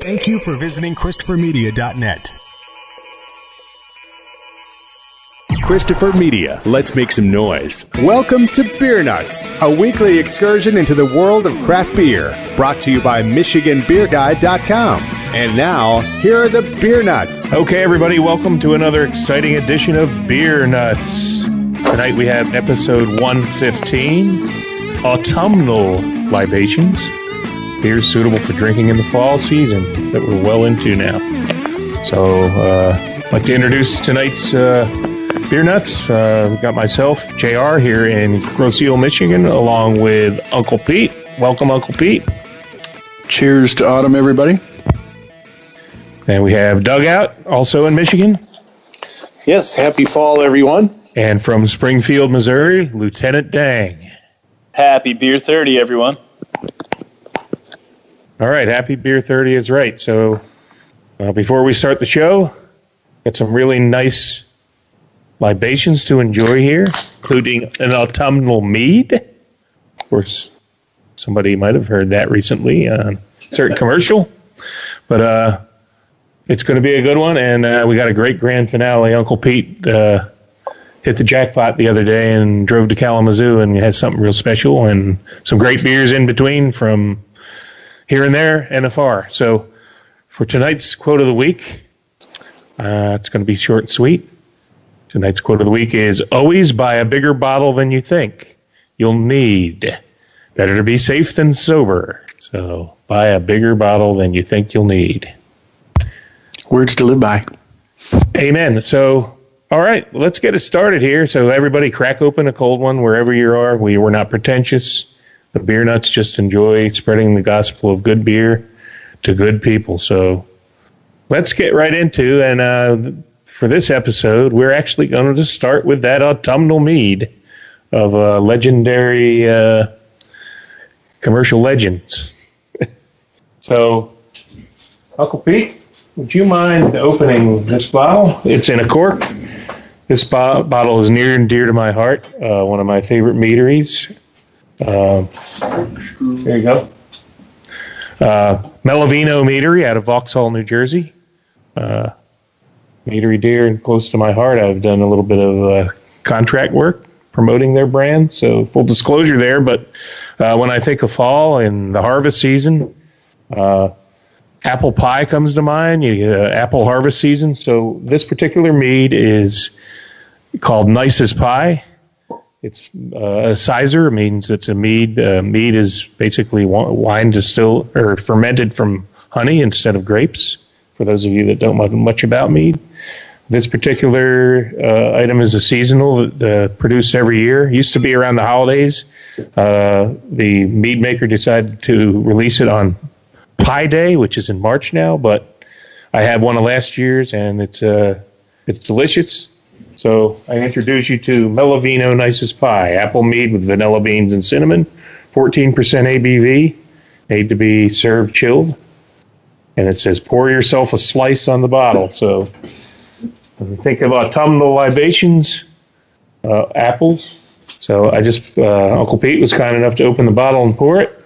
Thank you for visiting ChristopherMedia.net. Christopher Media, let's make some noise. Welcome to Beer Nuts, a weekly excursion into the world of craft beer, brought to you by MichiganBeerGuide.com. And now, here are the Beer Nuts. Okay, everybody, welcome to another exciting edition of Beer Nuts. Tonight we have episode 115, Autumnal Libations. Beers suitable for drinking in the fall season that we're well into now. So, I'd like to introduce tonight's Beer Nuts. We've got myself, JR, here in Grosse-Ile, Michigan, along with Uncle Pete. Welcome, Uncle Pete. Cheers to autumn, everybody. And we have Doug out, also in Michigan. Yes, happy fall, everyone. And from Springfield, Missouri, Lieutenant Dang. Happy Beer 30, everyone. All right, happy Beer 30 is right. So before we start the show, got some really nice libations to enjoy here, including an autumnal mead. Of course, somebody might have heard that recently on a certain commercial. But it's going to be a good one, and we got a great grand finale. Uncle Pete hit the jackpot the other day and drove to Kalamazoo and had something real special and some great beers in between from here and there and afar. So for tonight's quote of the week, it's going to be short and sweet. Tonight's quote of the week is, always buy a bigger bottle than you think you'll need. Better to be safe than sober. So buy a bigger bottle than you think you'll need. Words to live by. Amen. So, all right, let's get it started here. So everybody crack open a cold one wherever you are. We're not pretentious. The Beer Nuts just enjoy spreading the gospel of good beer to good people. So let's get right into, and for this episode, we're actually going to start with that autumnal mead of legendary commercial legends. So, Uncle Pete, would you mind opening this bottle? It's in a cork. This bottle is near and dear to my heart. One of my favorite meaderies. There you go. Melavino Meadery out of Vauxhall, New Jersey. Meadery dear and close to my heart. I've done a little bit of contract work promoting their brand, so full disclosure there. But when I think of fall and the harvest season, apple pie comes to mind. Apple harvest season. So this particular mead is called Nice's Pie. It's a sizer. It means it's a mead. Mead is basically wine distilled or fermented from honey instead of grapes, for those of you that don't know much about mead. This particular item is a seasonal, produced every year. It used to be around the holidays. The mead maker decided to release it on Pie Day, which is in March now, but I had one of last year's, and it's delicious. So I introduce you to Melavino Nice's Pie, apple mead with vanilla beans and cinnamon, 14% ABV, made to be served chilled. And it says, pour yourself a slice on the bottle. So when you think of autumnal libations, apples. So I just, Uncle Pete was kind enough to open the bottle and pour it.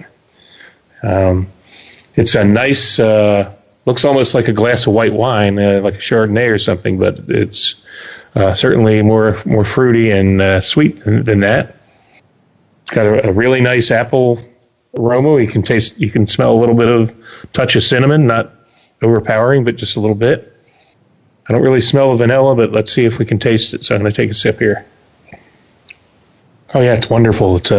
It's a nice, looks almost like a glass of white wine, like a Chardonnay or something, but it's certainly more fruity and sweet than that. It's got a really nice apple aroma. You can smell a little bit of touch of cinnamon, not overpowering, but just a little bit. I don't really smell the vanilla, but let's see if we can taste it. So I'm going to take a sip here. Oh yeah, it's wonderful. It's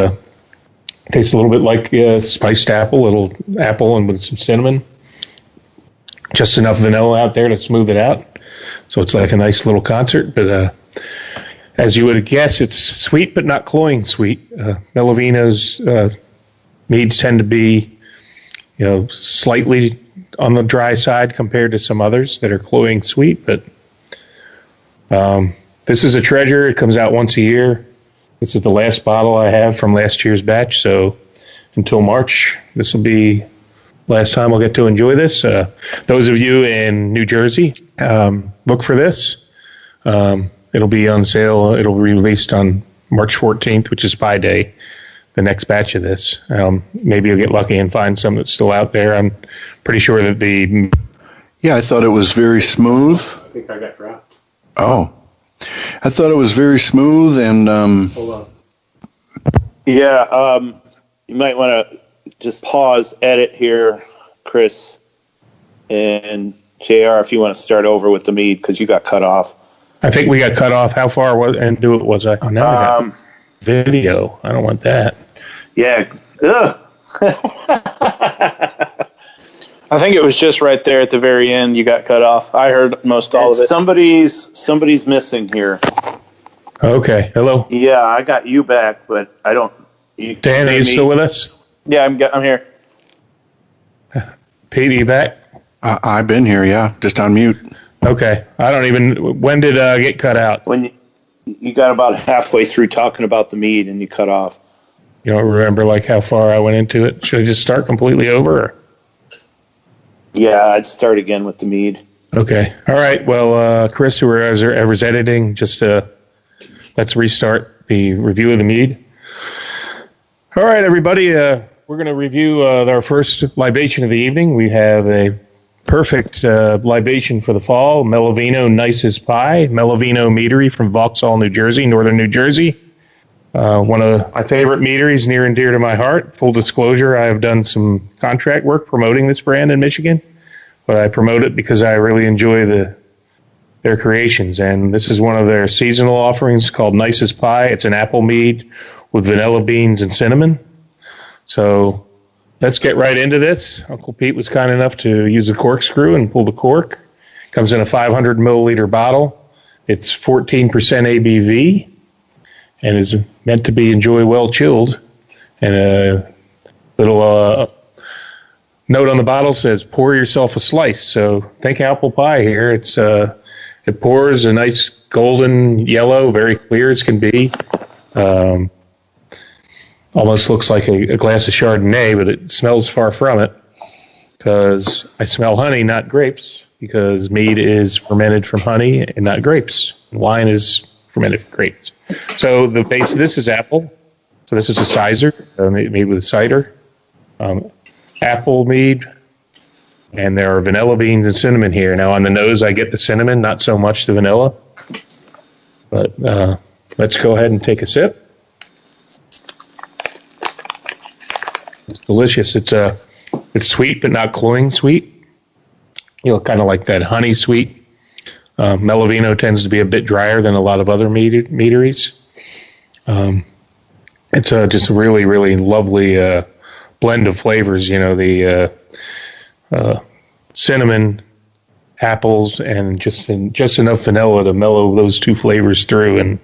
tastes a little bit like spiced apple, little apple and with some cinnamon. Just enough vanilla out there to smooth it out. So it's like a nice little concert, but as you would guess, it's sweet but not cloying sweet. Melavino's meads tend to be, slightly on the dry side compared to some others that are cloying sweet. But this is a treasure. It comes out once a year. This is the last bottle I have from last year's batch. So until March, this will be last time we'll get to enjoy this. Those of you in New Jersey, look for this. It'll be on sale. It'll be released on March 14th, which is Pie Day. the next batch of this. Maybe you'll get lucky and find some that's still out there. I'm pretty sure that the... Yeah, I thought it was very smooth. I think I got dropped. Oh. I thought it was very smooth and... Hold on. Yeah, you might want to just pause, edit here, Chris, and JR, if you want to start over with the mead, because you got cut off. I think we got cut off. How far was I? Oh, now I got video. I don't want that. Yeah. Ugh. I think it was just right there at the very end you got cut off. I heard most all of it. Somebody's missing here. Okay. Hello. Yeah, I got you back, but I don't. Dan, are you still with us? Yeah, I'm here. Pete, are you back? I've been here, yeah, just on mute. Okay. I don't even... When did get cut out? When you got about halfway through talking about the mead and you cut off. You don't remember like how far I went into it? Should I just start completely over? Or? Yeah, I'd start again with the mead. Okay. All right. Well, Chris, whoever's editing, just let's restart the review of the mead. All right, everybody. We're going to review our first libation of the evening. We have a perfect libation for the fall, Melovino Nicest Pie, Melovino Meadery from Vauxhall, New Jersey, northern New Jersey. One of my favorite meaderies, near and dear to my heart. Full disclosure, I have done some contract work promoting this brand in Michigan, but I promote it because I really enjoy their creations. And this is one of their seasonal offerings called Nicest Pie. It's an apple mead with vanilla beans and cinnamon. So let's get right into this. Uncle Pete was kind enough to use a corkscrew and pull the cork. Comes in a 500 milliliter bottle. It's 14% ABV and is meant to be enjoyed well chilled. And a little note on the bottle says, pour yourself a slice. So think apple pie here. It pours a nice golden yellow, very clear as can be. Almost looks like a glass of Chardonnay, but it smells far from it because I smell honey, not grapes, because mead is fermented from honey and not grapes. Wine is fermented from grapes. So the base of this is apple. So this is a sizer, made with cider. Apple mead, and there are vanilla beans and cinnamon here. Now on the nose I get the cinnamon, not so much the vanilla. But let's go ahead and take a sip. It's delicious. It's sweet but not cloying sweet. You know, kind of like that honey sweet. Melovino tends to be a bit drier than a lot of other meaderies. It's just a really, really lovely blend of flavors. You know, the cinnamon, apples, and just enough vanilla to mellow those two flavors through. And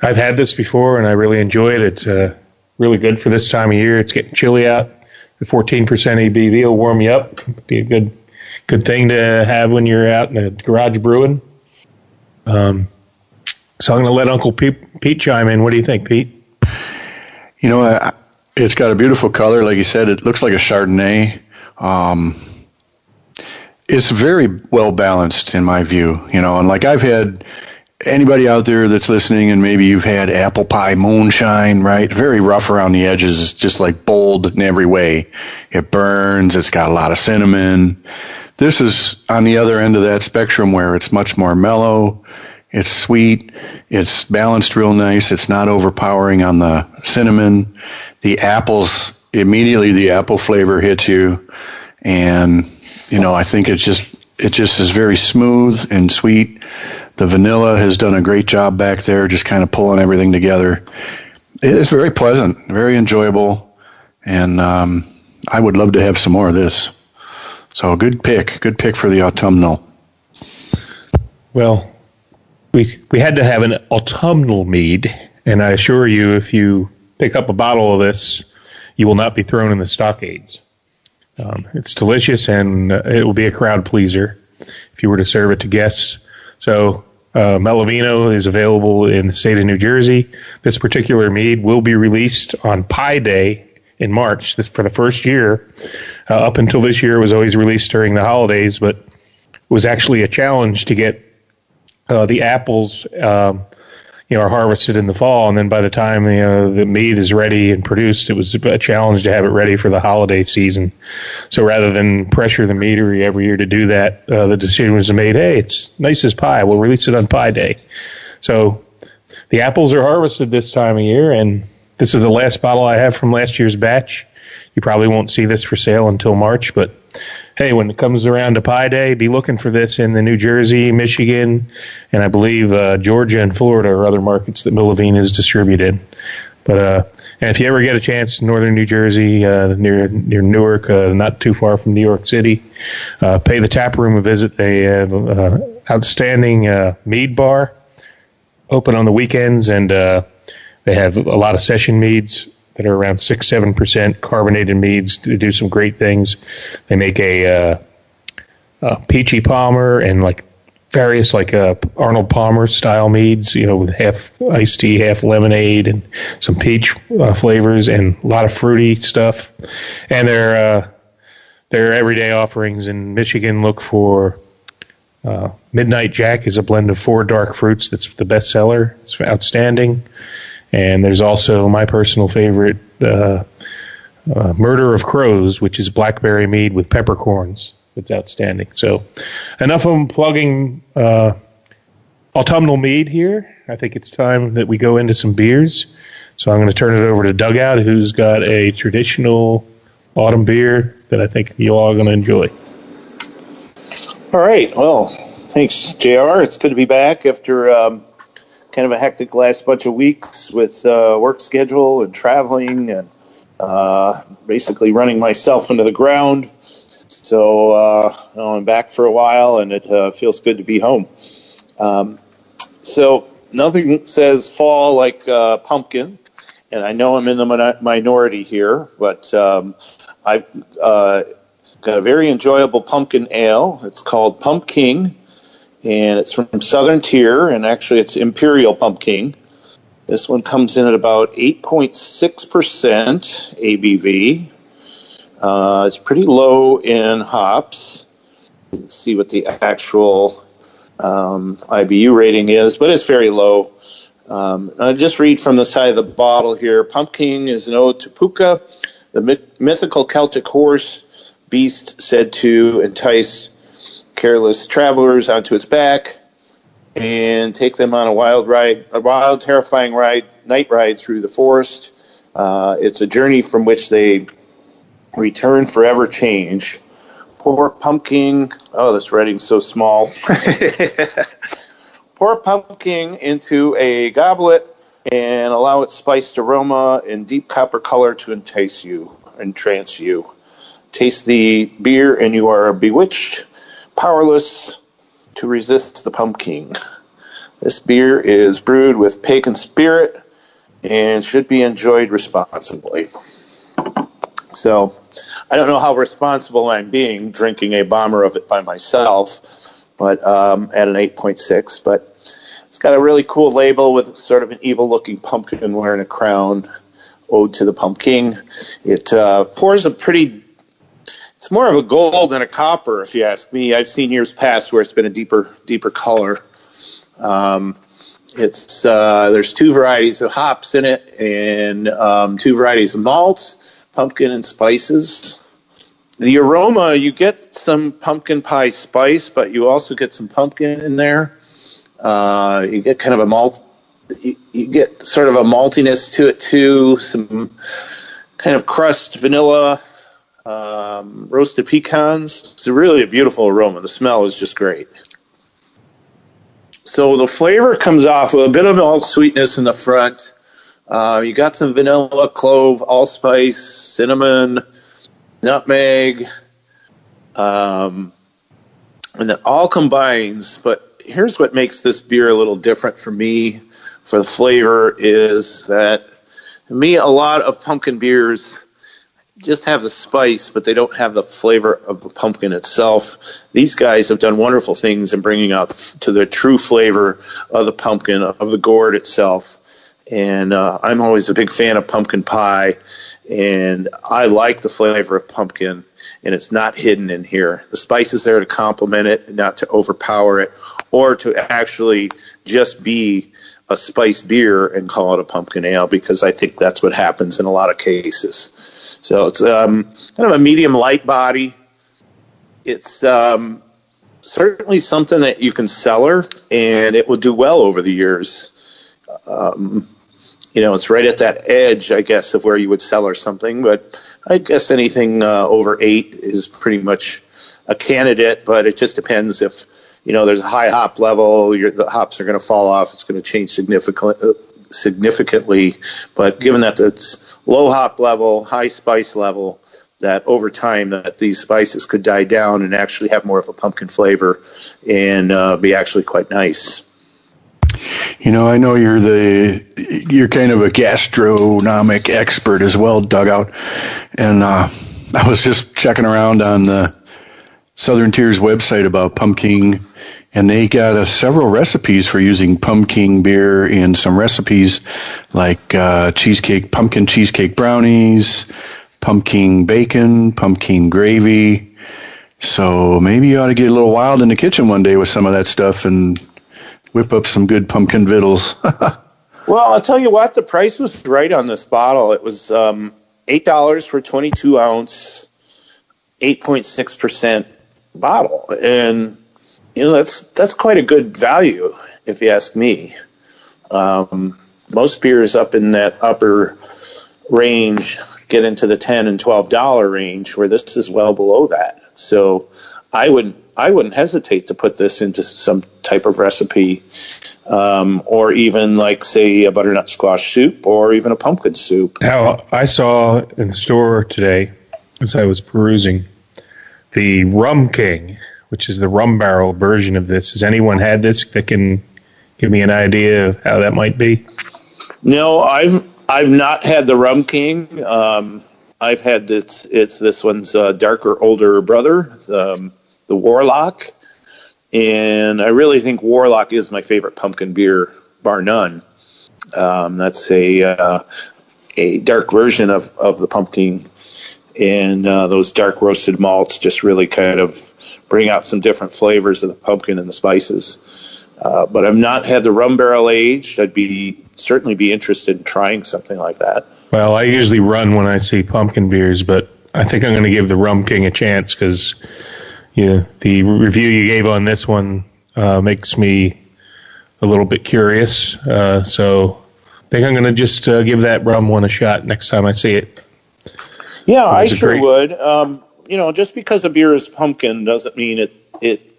I've had this before, and I really enjoy it. It's really good for this time of year. It's getting chilly out. The 14% ABV will warm you up. Be a good thing to have when you're out in the garage brewing. So I'm going to let Uncle Pete chime in. What do you think, Pete? You know, it's got a beautiful color. Like you said, it looks like a Chardonnay. It's very well balanced in my view, you know, and like I've had anybody out there that's listening and maybe you've had apple pie moonshine, right? Very rough around the edges, just like bold in every way. It burns. It's got a lot of cinnamon. This is on the other end of that spectrum where it's much more mellow. It's sweet. It's balanced real nice. It's not overpowering on the cinnamon. The apples, immediately the apple flavor hits you. And, you know, I think it just is very smooth and sweet. The vanilla has done a great job back there, just kind of pulling everything together. It is very pleasant, very enjoyable. And I would love to have some more of this. So good pick for the autumnal. Well, we had to have an autumnal mead, and I assure you, if you pick up a bottle of this, you will not be thrown in the stockades. It's delicious, and it will be a crowd pleaser if you were to serve it to guests. So Melovino is available in the state of New Jersey. This particular mead will be released on Pie Day in March. This for the first year. Up until this year, it was always released during the holidays, but it was actually a challenge to get the apples, are harvested in the fall, and then by the time the mead is ready and produced, it was a challenge to have it ready for the holiday season. So rather than pressure the meadery every year to do that, the decision was made, hey, it's nice as pie. We'll release it on Pie Day. So the apples are harvested this time of year, and this is the last bottle I have from last year's batch. You probably won't see this for sale until March, but hey, when it comes around to Pie Day, be looking for this in the New Jersey, Michigan, and I believe Georgia and Florida are other markets that Millavine is distributed. But and if you ever get a chance, northern New Jersey, near Newark, not too far from New York City, pay the tap room a visit. They have outstanding mead bar, open on the weekends, and they have a lot of session meads that are around 6-7% carbonated meads to do some great things. They make a peachy Palmer and like various Arnold Palmer style meads, with half iced tea, half lemonade, and some peach flavors, and a lot of fruity stuff. And their everyday offerings in Michigan, look for Midnight Jack is a blend of 4 dark fruits that's the best seller. It's outstanding. And there's also my personal favorite, Murder of Crows, which is blackberry mead with peppercorns. It's outstanding. So enough of plugging autumnal mead here. I think it's time that we go into some beers. So I'm going to turn it over to Dugout, who's got a traditional autumn beer that I think you all are going to enjoy. All right. Well, thanks, JR. It's good to be back after kind of a hectic last bunch of weeks with work schedule and traveling and basically running myself into the ground. So I'm back for a while, and it feels good to be home. So nothing says fall like pumpkin, and I know I'm in the minority here, but I've got a very enjoyable pumpkin ale. It's called Pump King, and it's from Southern Tier, and actually it's Imperial Pump King. This one comes in at about 8.6% ABV. It's pretty low in hops. Let's see what the actual IBU rating is, but it's very low. I'll just read from the side of the bottle here. Pump King is an ode to Puka, the mythical Celtic horse beast said to entice careless travelers onto its back and take them on a wild, terrifying night ride through the forest. It's a journey from which they return forever changed. Pour pumpkin. Oh, this writing's so small. Pour pumpkin into a goblet and allow its spiced aroma and deep copper color to entice you, entrance you. Taste the beer and you are bewitched, powerless to resist the pumpkin. This beer is brewed with pagan spirit and should be enjoyed responsibly. So I don't know how responsible I'm being drinking a bomber of it by myself, but at an 8.6. But it's got a really cool label with sort of an evil-looking pumpkin wearing a crown, ode to the pumpkin. It pours it's more of a gold than a copper, if you ask me. I've seen years past where it's been a deeper color. There's 2 varieties of hops in it and 2 varieties of malts. Pumpkin and spices. The aroma, you get some pumpkin pie spice, but you also get some pumpkin in there. You get kind of a malt. You get sort of a maltiness to it too. Some kind of crushed vanilla, roasted pecans. It's really a beautiful aroma. The smell is just great. So the flavor comes off with a bit of malt sweetness in the front. You got some vanilla, clove, allspice, cinnamon, nutmeg, and that all combines. But here's what makes this beer a little different for me for the flavor is that, to me, a lot of pumpkin beers just have the spice, but they don't have the flavor of the pumpkin itself. These guys have done wonderful things in bringing up to the true flavor of the pumpkin, of the gourd itself. And I'm always a big fan of pumpkin pie, and I like the flavor of pumpkin, and it's not hidden in here. The spice is there to complement it, not to overpower it, or to actually just be a spiced beer and call it a pumpkin ale, because I think that's what happens in a lot of cases. So it's kind of a medium light body. It's certainly something that you can cellar, and it will do well over the years. It's right at that edge, I guess, of where you would cellar something, but I guess anything over 8 is pretty much a candidate, but it just depends if, there's a high hop level, the hops are going to fall off, it's going to change significantly. But given that it's low hop level, high spice level, that over time that these spices could die down and actually have more of a pumpkin flavor and be actually quite nice. I know you're kind of a gastronomic expert as well, Dugout. And I was just checking around on the Southern Tier's website about pumpkin, and they got several recipes for using pumpkin beer in some recipes like pumpkin cheesecake brownies, pumpkin bacon, pumpkin gravy. So maybe you ought to get a little wild in the kitchen one day with some of that stuff and whip up some good pumpkin victuals. Well, I'll tell you what, the price was right on this bottle. It was $8 for 22 ounce, 8.6% bottle. And, that's quite a good value, if you ask me. Most beers up in that upper range get into the $10 and $12 range, where this is well below that. So I wouldn't hesitate to put this into some type of recipe, or even like, say, a butternut squash soup, or even a pumpkin soup. Now, I saw in the store today, as I was perusing, the Rum King, which is the rum barrel version of this. Has anyone had this that can give me an idea of how that might be? No, I've not had the Rum King. I've had this. It's this one's darker, older brother, the Warlock, and I really think Warlock is my favorite pumpkin beer, bar none. That's a dark version of the pumpkin, and those dark roasted malts just really kind of bring out some different flavors of the pumpkin and the spices. But I've not had the rum barrel aged. I'd certainly be interested in trying something like that. Well, I usually run when I see pumpkin beers, but I think I'm going to give the Rum King a chance because the review you gave on this one makes me a little bit curious. So I think I'm going to just give that rum one a shot next time I see it. Yeah, I sure would. Just because a beer is pumpkin doesn't mean it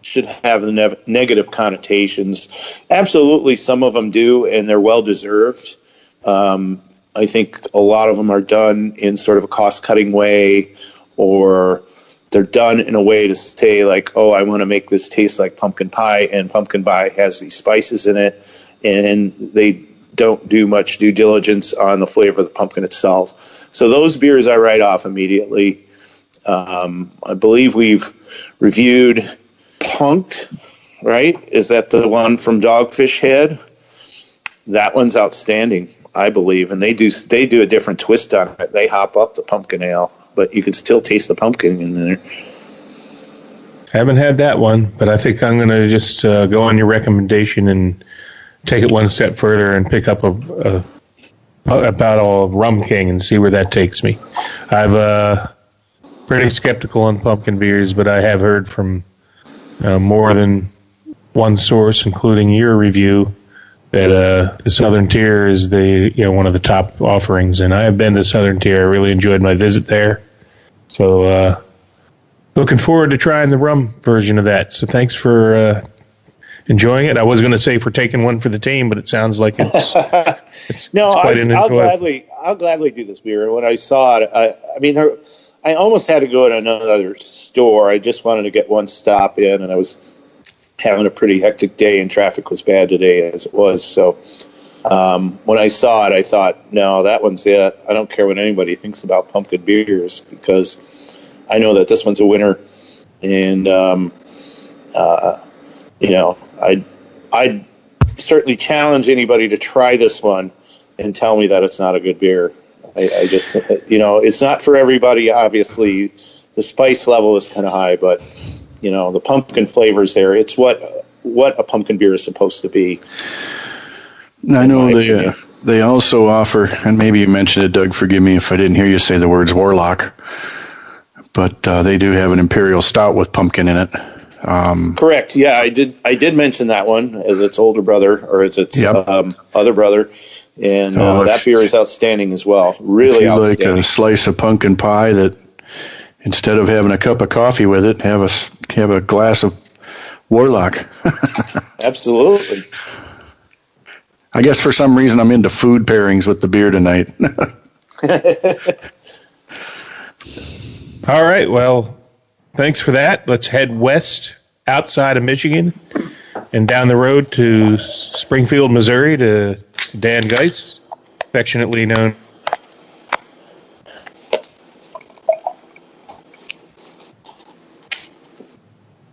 should have the negative connotations. Absolutely, some of them do, and they're well-deserved. I think a lot of them are done in sort of a cost-cutting way, or they're done in a way to say, like, oh, I want to make this taste like pumpkin pie, and pumpkin pie has these spices in it, and they don't do much due diligence on the flavor of the pumpkin itself. So those beers I write off immediately. I believe we've reviewed Punked, right? Is that the one from Dogfish Head? That one's outstanding, I believe, and they do a different twist on it. They hop up the pumpkin ale, but you can still taste the pumpkin in there. I haven't had that one, but I think I'm going to just go on your recommendation and take it one step further and pick up a bottle of Rum King and see where that takes me. I've pretty skeptical on pumpkin beers, but I have heard from more than one source, including your review, that the Southern Tier is one of the top offerings. And I have been to Southern Tier. I really enjoyed my visit there. So looking forward to trying the rum version of that. So thanks for enjoying it. I was going to say for taking one for the team, but it sounds like it's I'll gladly do this beer. When I saw it, I almost had to go to another store. I just wanted to get one stop in, and I was having a pretty hectic day, and traffic was bad today as it was. So when I saw it, I thought, no, that one's it. I don't care what anybody thinks about pumpkin beers, because I know that this one's a winner. And, I'd certainly challenge anybody to try this one and tell me that it's not a good beer. I just, it's not for everybody. Obviously, the spice level is kind of high, but the pumpkin flavors there. It's what a pumpkin beer is supposed to be. I know they also offer, and maybe you mentioned it, Doug, forgive me if I didn't hear you say the words Warlock, but they do have an Imperial Stout with pumpkin in it. Correct. Yeah, I did mention that one as its older brother, or as its other brother, and So that beer is outstanding as well. Really if you outstanding. like a slice of pumpkin pie, that instead of having a cup of coffee with it, have a glass of Warlock. Absolutely. I guess for some reason I'm into food pairings with the beer tonight. All right. Well, thanks for that. Let's head west outside of Michigan and down the road to Springfield, Missouri, to Dan Geis, affectionately known.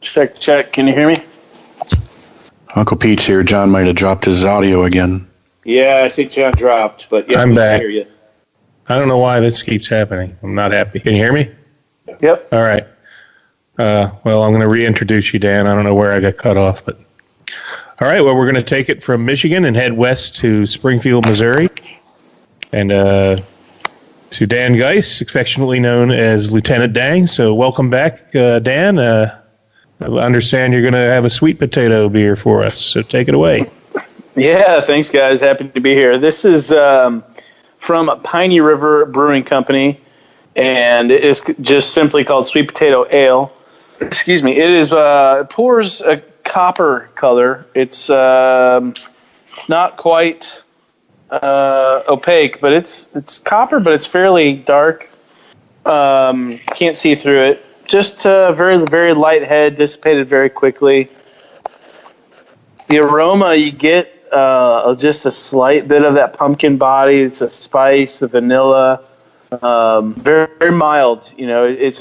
Check. Can you hear me? Uncle Pete's here. John might have dropped his audio again. Yeah, I think John dropped, but yeah, I'm we can back. hear you. I don't know why this keeps happening. I'm not happy. Can you hear me? Yep. All right. Well, I'm going to reintroduce you, Dan. I don't know where I got cut off, but all right. Well, we're going to take it from Michigan and head west to Springfield, Missouri, and to Dan Geis, affectionately known as Lieutenant Dang. So, welcome back, Dan. I understand you're going to have a sweet potato beer for us. So, take it away. Yeah, thanks, guys. Happy to be here. This is from Piney River Brewing Company, and it is just simply called Sweet Potato Ale. Excuse me. It is it pours a copper color. It's not quite opaque, but it's copper, but it's fairly dark. Can't see through it. Just very, very light head, dissipated very quickly. The aroma, you get just a slight bit of that pumpkin body. It's a spice, the vanilla, very, very mild. You know, it's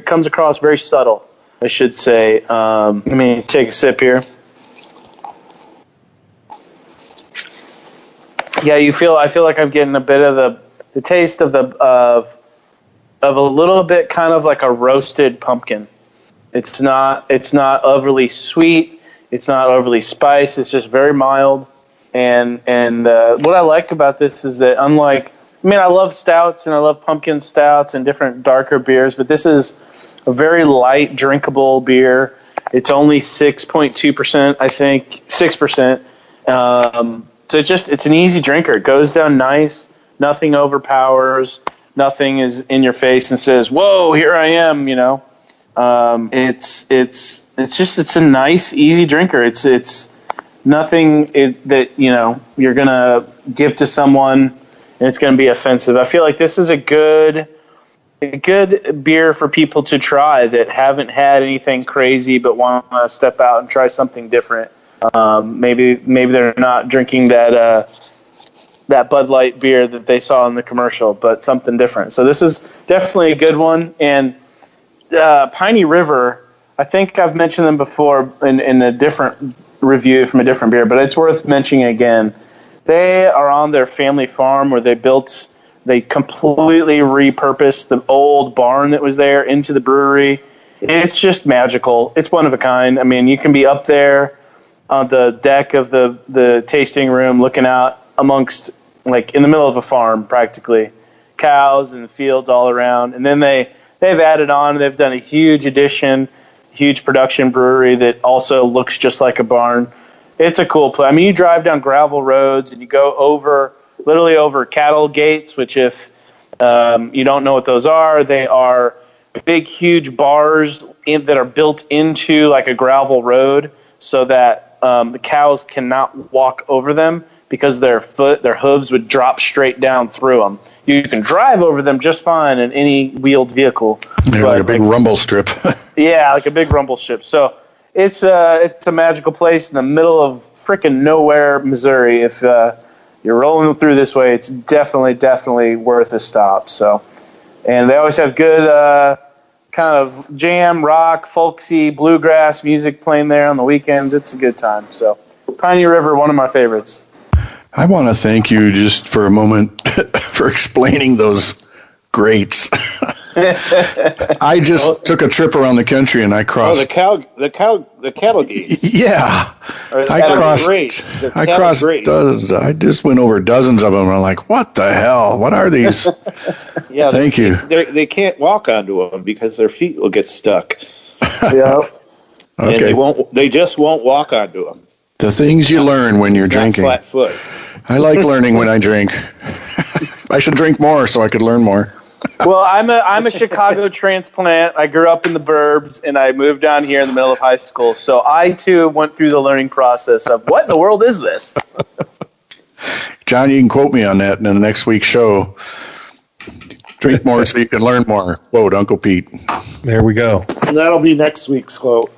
comes across very subtle, I should say. Let me take a sip here. Yeah, I feel like I'm getting a bit of the taste of a little bit kind of like a roasted pumpkin. It's not overly sweet. It's not overly spiced. It's just very mild. And what I like about this is that I love stouts and I love pumpkin stouts and different darker beers, but this is a very light, drinkable beer. It's only 6.2%, I think, 6%. So it's an easy drinker. It goes down nice. Nothing overpowers. Nothing is in your face and says, "Whoa, here I am." You know, it's a nice, easy drinker. It's nothing that you're gonna give to someone and it's gonna be offensive. I feel like this is a good beer for people to try that haven't had anything crazy but want to step out and try something different. Maybe they're not drinking that Bud Light beer that they saw in the commercial, but something different. So this is definitely a good one. And Piney River, I think I've mentioned them before in a different review from a different beer, but it's worth mentioning again. They are on their family farm where they completely repurposed the old barn that was there into the brewery. It's just magical. It's one of a kind. I mean, you can be up there on the deck of the tasting room looking out amongst, like, in the middle of a farm practically, cows and fields all around. And then they've added on, they've done a huge addition, huge production brewery that also looks just like a barn. It's a cool place. I mean, you drive down gravel roads and you go literally over cattle gates, which if you don't know what those are, they are big, huge bars that are built into like a gravel road so that the cows cannot walk over them because their hooves would drop straight down through them. You can drive over them just fine in any wheeled vehicle. They're like a big rumble strip. Yeah, like a big rumble strip. So it's a magical place in the middle of freaking nowhere, Missouri. If you're rolling through this way, it's definitely worth a stop. So, and they always have good kind of jam, rock, folksy, bluegrass music playing there on the weekends. It's a good time. So, Piney River, one of my favorites. I want to thank you just for a moment for explaining those grates. I just took a trip around the country and I crossed. The cattle gate. Yeah, I crossed. I just went over dozens of them. And I'm like, what the hell? What are these? Yeah, thank you. They can't walk onto them because their feet will get stuck. Yeah. Okay. And they just won't walk onto them. The things you learn when you're drinking. Flat foot. I like learning when I drink. I should drink more so I could learn more. Well, I'm a Chicago transplant. I grew up in the burbs, and I moved down here in the middle of high school. So I, too, went through the learning process of what in the world is this? John, you can quote me on that in the next week's show. Drink more so you can learn more. Quote, Uncle Pete. There we go. And that'll be next week's quote.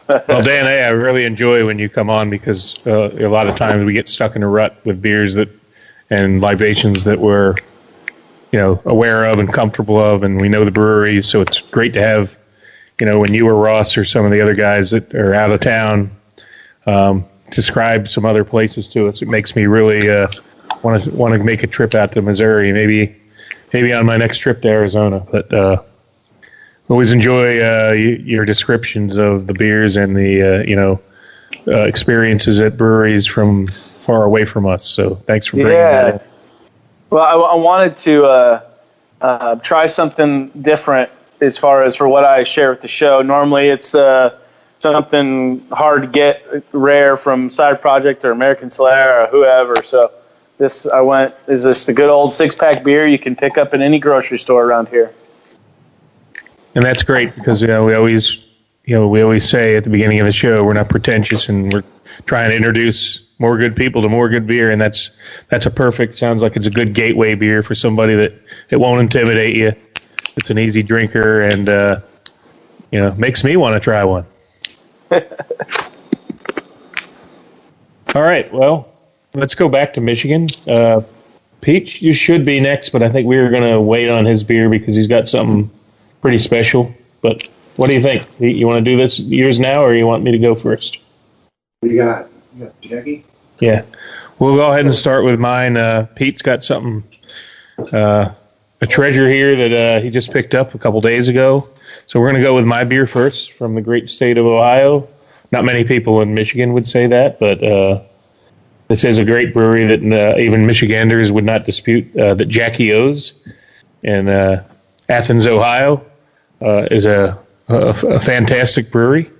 Well, Dan, I really enjoy when you come on because a lot of times we get stuck in a rut with beers and libations that we're aware of and comfortable of, and we know the breweries, so it's great to have, when you or Ross or some of the other guys that are out of town describe some other places to us. It makes me really want to make a trip out to Missouri, maybe on my next trip to Arizona. But always enjoy your descriptions of the beers and the experiences at breweries from far away from us. So thanks for bringing that in. Well, I wanted to try something different as far as for what I share with the show. Normally it's something hard to get, rare from Side Project or American Slayer or whoever. So is this the good old 6-pack beer you can pick up in any grocery store around here? And that's great because we always say at the beginning of the show we're not pretentious and we're trying to introduce more good people to more good beer, and that's sounds like it's a good gateway beer for somebody that it won't intimidate you. It's an easy drinker and makes me want to try one. All right, well, let's go back to Michigan. Pete, you should be next, but I think we were going to wait on his beer because he's got something pretty special. But what do you think? You want to do this yours now, or you want me to go first? What do you got? You got Jackie? Yeah. We'll go ahead and start with mine. Pete's got something, a treasure here that he just picked up a couple days ago. So we're going to go with my beer first from the great state of Ohio. Not many people in Michigan would say that, but this is a great brewery that even Michiganders would not dispute, that Jackie O's in Athens, Ohio, is a fantastic brewery.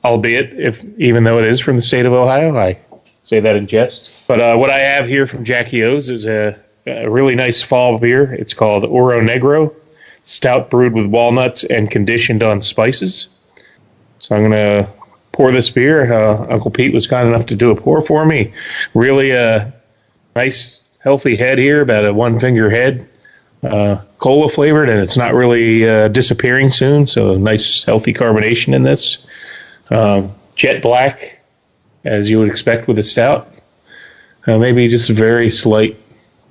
Albeit, even though it is from the state of Ohio, I say that in jest. But what I have here from Jackie O's is a really nice fall beer. It's called Oro Negro, stout brewed with walnuts and conditioned on spices. So I'm going to pour this beer. Uncle Pete was kind enough to do a pour for me. Really nice, healthy head here, about a one-finger head. Cola flavored, and it's not really disappearing soon, so nice, healthy carbonation in this. Jet black, as you would expect with a stout. Maybe just a very slight,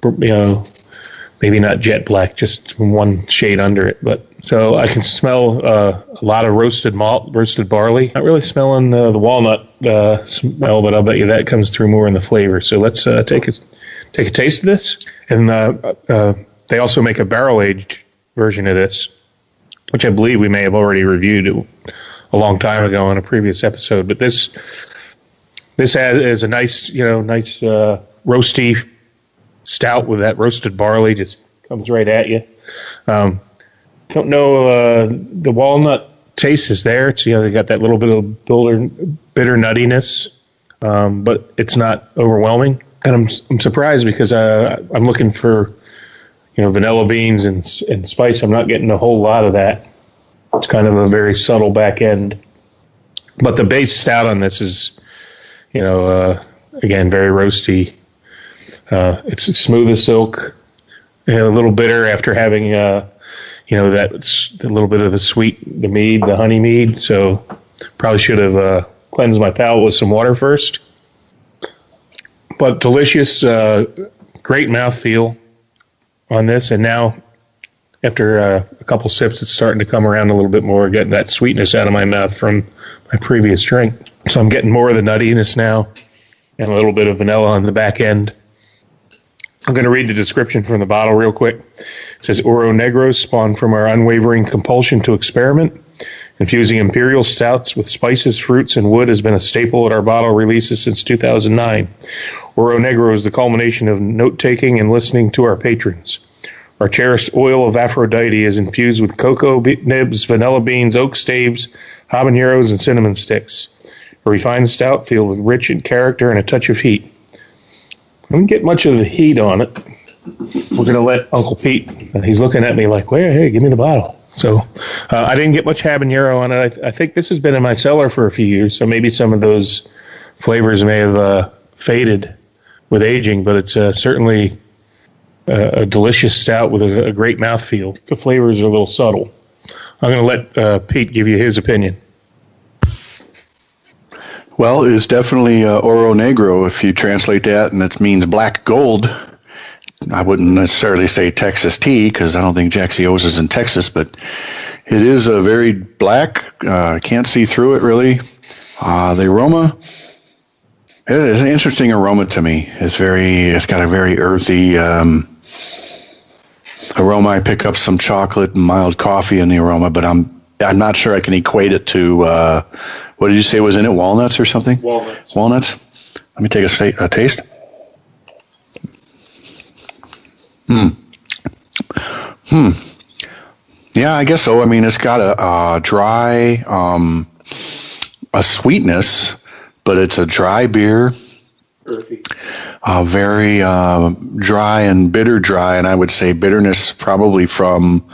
maybe not jet black, just one shade under it. But so I can smell a lot of roasted malt, roasted barley. Not really smelling the walnut smell, but I'll bet you that comes through more in the flavor. So let's take a taste of this. And they also make a barrel-aged version of this, which I believe we may have already reviewed a long time ago on a previous episode. But this is a nice, roasty stout with that roasted barley, just comes right at you. Don't know, the walnut taste is there. It's, they got that little bit of bitter nuttiness, but it's not overwhelming. And I'm surprised because I'm looking for, vanilla beans and spice. I'm not getting a whole lot of that. It's kind of a very subtle back end. But the base stout on this is, again, very roasty. It's smooth as silk, a little bitter after having, that a little bit of the mead, the honey mead. So probably should have cleansed my palate with some water first. But delicious, great mouthfeel on this. And now, after a couple sips, it's starting to come around a little bit more, getting that sweetness out of my mouth from my previous drink. So I'm getting more of the nuttiness now and a little bit of vanilla on the back end. I'm going to read the description from the bottle real quick. It says, Oro Negros spawned from our unwavering compulsion to experiment. Infusing imperial stouts with spices, fruits, and wood has been a staple at our bottle releases since 2009. Oro Negro is the culmination of note-taking and listening to our patrons. Our cherished oil of Aphrodite is infused with cocoa nibs, vanilla beans, oak staves, habaneros, and cinnamon sticks. A refined stout filled with rich in character and a touch of heat. I didn't get much of the heat on it. We're going to let Uncle Pete, he's looking at me like, hey, give me the bottle. So I didn't get much habanero on it. I think this has been in my cellar for a few years, so maybe some of those flavors may have faded with aging, but it's certainly a delicious stout with a great mouthfeel. The flavors are a little subtle. I'm going to let Pete give you his opinion. Well, it's definitely Oro Negro if you translate that, and it means black gold. I wouldn't necessarily say Texas tea because I don't think Jaxie O's is in Texas, but it is a very black. Can't see through it really. The aroma, it is an interesting aroma to me. It's got a very earthy aroma. I pick up some chocolate and mild coffee in the aroma, but I'm not sure I can equate it to what did you say was in it? Walnuts or something? Walnuts. Let me take a taste. Yeah, I guess so. I mean, it's got a dry, a sweetness, but it's a dry beer. Earthy. Very dry and bitter dry, and I would say bitterness probably from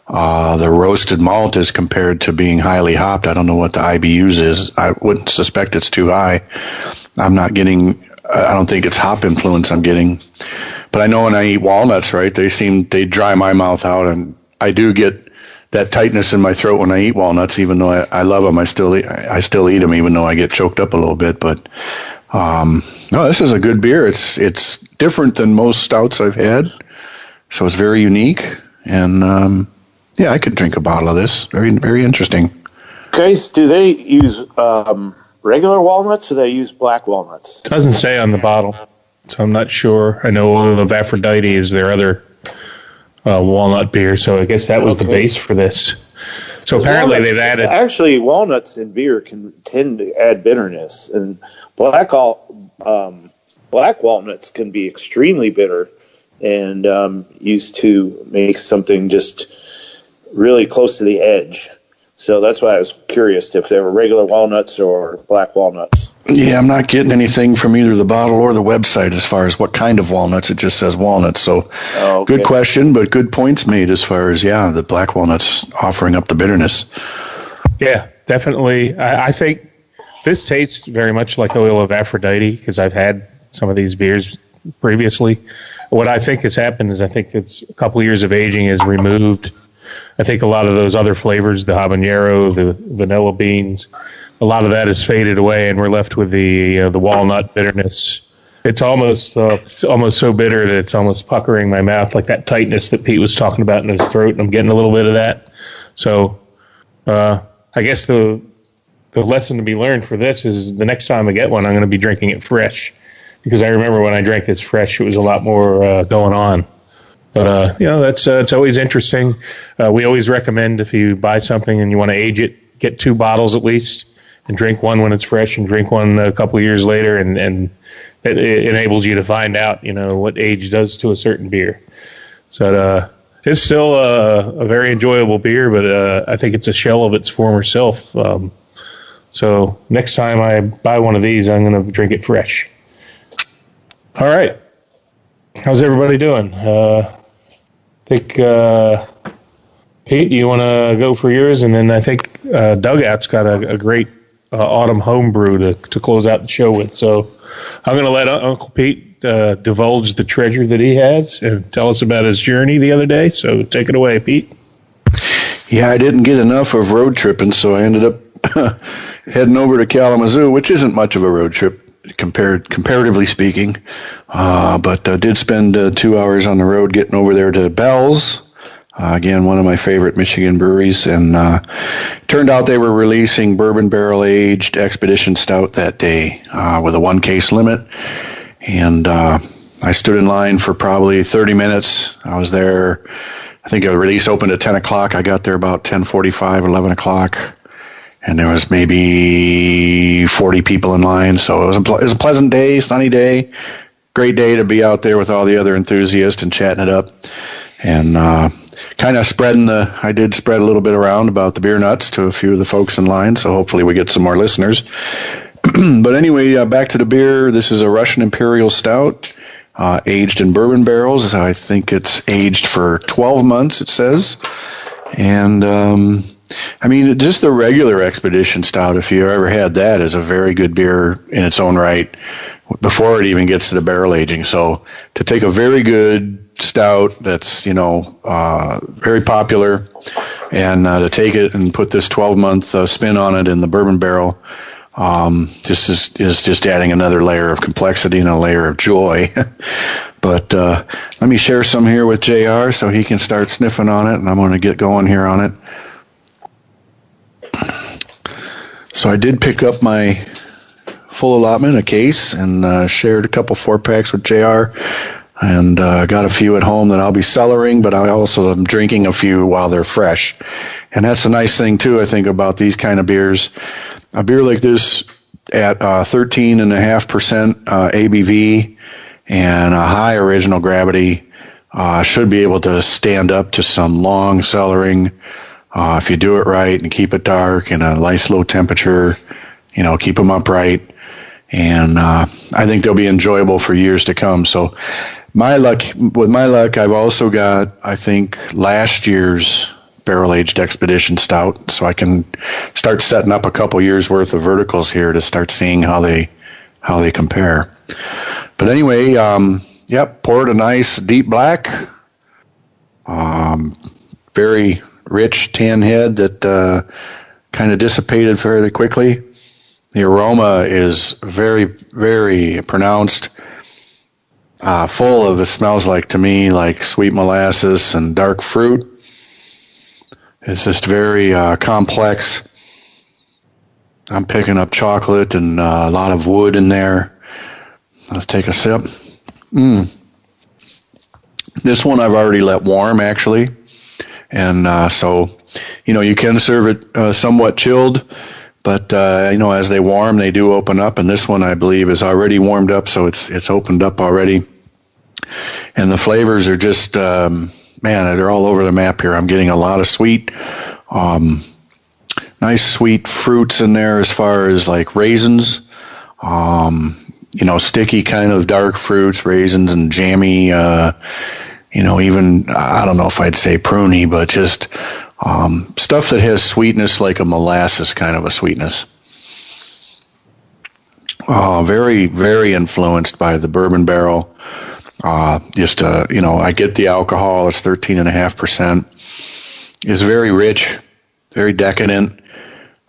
the roasted malt as compared to being highly hopped. I don't know what the IBUs is. I wouldn't suspect it's too high. I'm not getting, I don't think it's hop influence I'm getting. But I know when I eat walnuts, right, they dry my mouth out, and I do get that tightness in my throat when I eat walnuts. Even though I love them, I still eat them, even though I get choked up a little bit. But no, this is a good beer. It's different than most stouts I've had, so it's very unique. And yeah, I could drink a bottle of this. Very, very interesting. Guys, do they use regular walnuts or do they use black walnuts? Doesn't say on the bottle, so I'm not sure. I know Oil of Aphrodite is their other walnut beer, so I guess that was the base for this. So apparently they've added... Actually, walnuts in beer can tend to add bitterness, and black walnuts can be extremely bitter and used to make something just really close to the edge. So that's why I was curious if they were regular walnuts or black walnuts. Yeah, I'm not getting anything from either the bottle or the website as far as what kind of walnuts. It just says walnuts. So Good question, but good points made as far as, the black walnuts offering up the bitterness. Yeah, definitely. I think this tastes very much like Oil of Aphrodite because I've had some of these beers previously. What I think has happened is I think it's a couple years of aging has removed, I think a lot of those other flavors, the habanero, the vanilla beans, a lot of that has faded away, and we're left with the walnut bitterness. It's almost so bitter that it's almost puckering my mouth, like that tightness that Pete was talking about in his throat, and I'm getting a little bit of that. So I guess the lesson to be learned for this is the next time I get one, I'm going to be drinking it fresh, because I remember when I drank this fresh, it was a lot more going on. But, that's it's always interesting. We always recommend if you buy something and you want to age it, get 2 bottles at least and drink one when it's fresh and drink one a couple of years later. And it enables you to find out, what age does to a certain beer. So it's still a very enjoyable beer, but I think it's a shell of its former self. So next time I buy one of these, I'm going to drink it fresh. All right. How's everybody doing? Pete, you want to go for yours? And then I think Dugout's got a great autumn homebrew to close out the show with. So I'm going to let Uncle Pete divulge the treasure that he has and tell us about his journey the other day. So take it away, Pete. Yeah, I didn't get enough of road tripping, so I ended up heading over to Kalamazoo, which isn't much of a road trip comparatively speaking, but did spend 2 hours on the road getting over there to Bell's, again, one of my favorite Michigan breweries, and turned out they were releasing bourbon barrel aged Expedition Stout that day with a 1 case limit, and I stood in line for probably 30 minutes. I was there. I think the release opened at 10 o'clock. I got there about 10:45, 11 o'clock. And there was maybe 40 people in line. So it was a pleasant day, sunny day, great day to be out there with all the other enthusiasts and chatting it up. And kind of I did spread a little bit around about the beer nuts to a few of the folks in line. So hopefully we get some more listeners. But anyway, back to the beer. This is a Russian Imperial Stout, aged in bourbon barrels. I think it's aged for 12 months, it says. And I mean, just the regular Expedition Stout, if you ever had that, is a very good beer in its own right before it even gets to the barrel aging. So to take a very good stout that's, very popular and to take it and put this 12-month spin on it in the bourbon barrel is just adding another layer of complexity and a layer of joy. But let me share some here with JR so he can start sniffing on it, and I'm going to get going here on it. So I did pick up my full allotment, a case, and shared a couple 4-packs with JR, and got a few at home that I'll be cellaring, but I also am drinking a few while they're fresh. And that's the nice thing, too, I think, about these kind of beers. A beer like this at 13.5% ABV and a high original gravity should be able to stand up to some long cellaring if you do it right and keep it dark and a nice low temperature, keep them upright. And I think they'll be enjoyable for years to come. So with my luck, I've also got, I think, last year's barrel-aged Expedition Stout, so I can start setting up a couple years worth of verticals here to start seeing how they compare. But anyway, poured a nice deep black, very rich tan head that kind of dissipated fairly quickly. The aroma is very, very pronounced, full of, it smells like, to me, like sweet molasses and dark fruit. It's just very complex. I'm picking up chocolate and a lot of wood in there. Let's take a sip. This one I've already let warm, actually. And so, you can serve it somewhat chilled, but, as they warm, they do open up. And this one, I believe, is already warmed up, so it's opened up already. And the flavors are just, they're all over the map here. I'm getting a lot of sweet, nice sweet fruits in there as far as like raisins, sticky kind of dark fruits, raisins and jammy, even, I don't know if I'd say pruny, but just stuff that has sweetness like a molasses kind of a sweetness. Very, very influenced by the bourbon barrel. I get the alcohol. It's 13.5%. It's very rich, very decadent.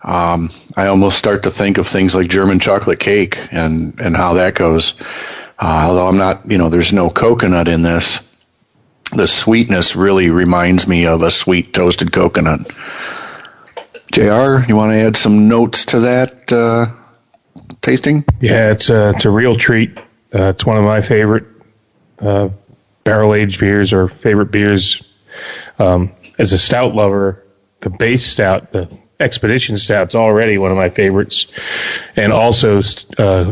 I almost start to think of things like German chocolate cake and how that goes. Although I'm not, there's no coconut in this. The sweetness really reminds me of a sweet toasted coconut. JR, you want to add some notes to that tasting? Yeah, it's a real treat. It's one of my favorite barrel-aged beers or favorite beers. As a stout lover, the base stout, the Expedition Stout's already one of my favorites, and also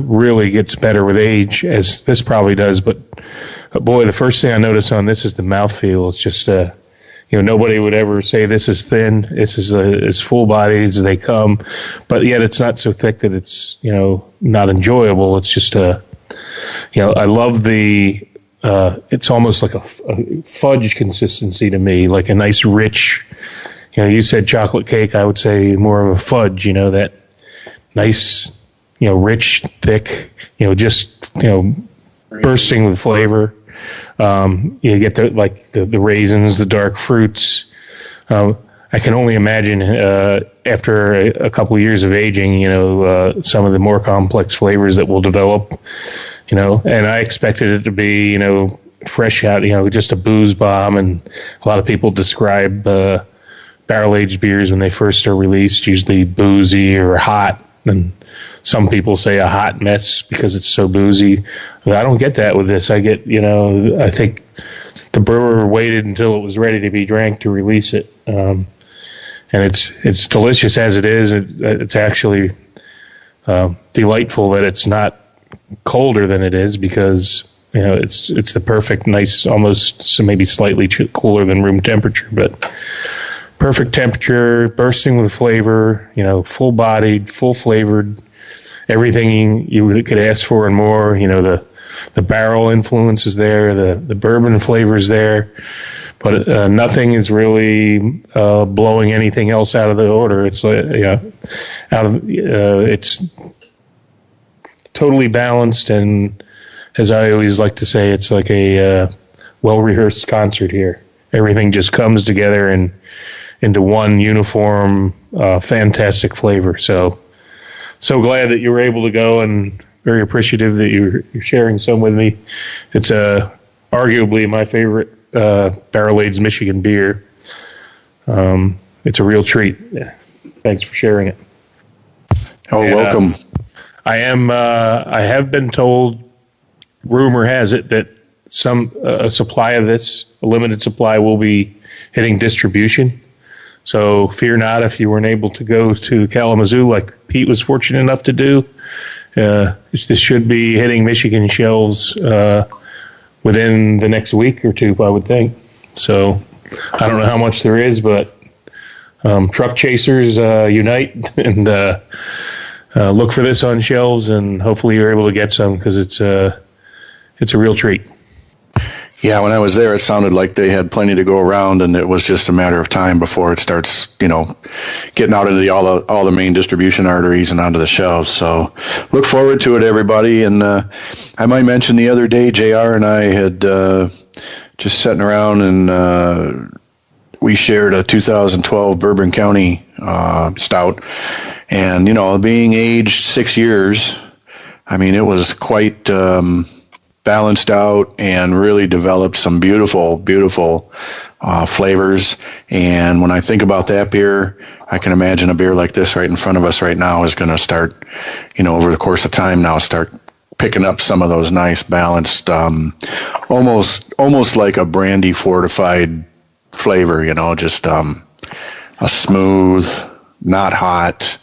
really gets better with age, as this probably does. But boy, the first thing I notice on this is the mouthfeel. It's just, nobody would ever say this is thin. This is as full-bodied as they come, but yet it's not so thick that it's, not enjoyable. It's just I love the. It's almost like a fudge consistency to me, like a nice rich. You said chocolate cake. I would say more of a fudge. That nice, rich, thick. Bursting with flavor. You get the raisins, the dark fruits. I can only imagine after a couple of years of aging, some of the more complex flavors that will develop. And I expected it to be, fresh out, just a booze bomb. And a lot of people describe barrel-aged beers when they first are released, usually boozy or hot. And some people say a hot mess because it's so boozy. But I don't get that with this. I think the brewer waited until it was ready to be drank to release it. And it's delicious as it is. It's actually delightful that it's not colder than it is, because it's the perfect, nice, almost maybe slightly cooler than room temperature, but perfect temperature, bursting with flavor. Full bodied, full flavored, everything you could ask for and more. The barrel influence is there, the bourbon flavor is there, but nothing is really blowing anything else out of the order. It's it's totally balanced, and as I always like to say, it's like a well-rehearsed concert here. Everything just comes together and into one uniform, fantastic flavor. So glad that you were able to go, and very appreciative that you're sharing some with me. It's arguably my favorite barrel-aged Michigan beer. It's a real treat. Thanks for sharing it. Oh, welcome. I have been told, rumor has it, that a supply of this, a limited supply, will be hitting distribution. So fear not if you weren't able to go to Kalamazoo like Pete was fortunate enough to do. This should be hitting Michigan shelves within the next week or two, I would think. So I don't know how much there is, but truck chasers unite and look for this on shelves, and hopefully you're able to get some, because it's a real treat. Yeah, when I was there, it sounded like they had plenty to go around, and it was just a matter of time before it starts, getting out of all the main distribution arteries and onto the shelves. So look forward to it, everybody. And I might mention, the other day, JR and I had just sitting around, and we shared a 2012 Bourbon County stout. And, being aged 6 years, it was quite balanced out and really developed some beautiful, beautiful flavors. And when I think about that beer, I can imagine a beer like this right in front of us right now is going to start, over the course of time now, start picking up some of those nice balanced, almost like a brandy fortified flavor, just a smooth, not hot,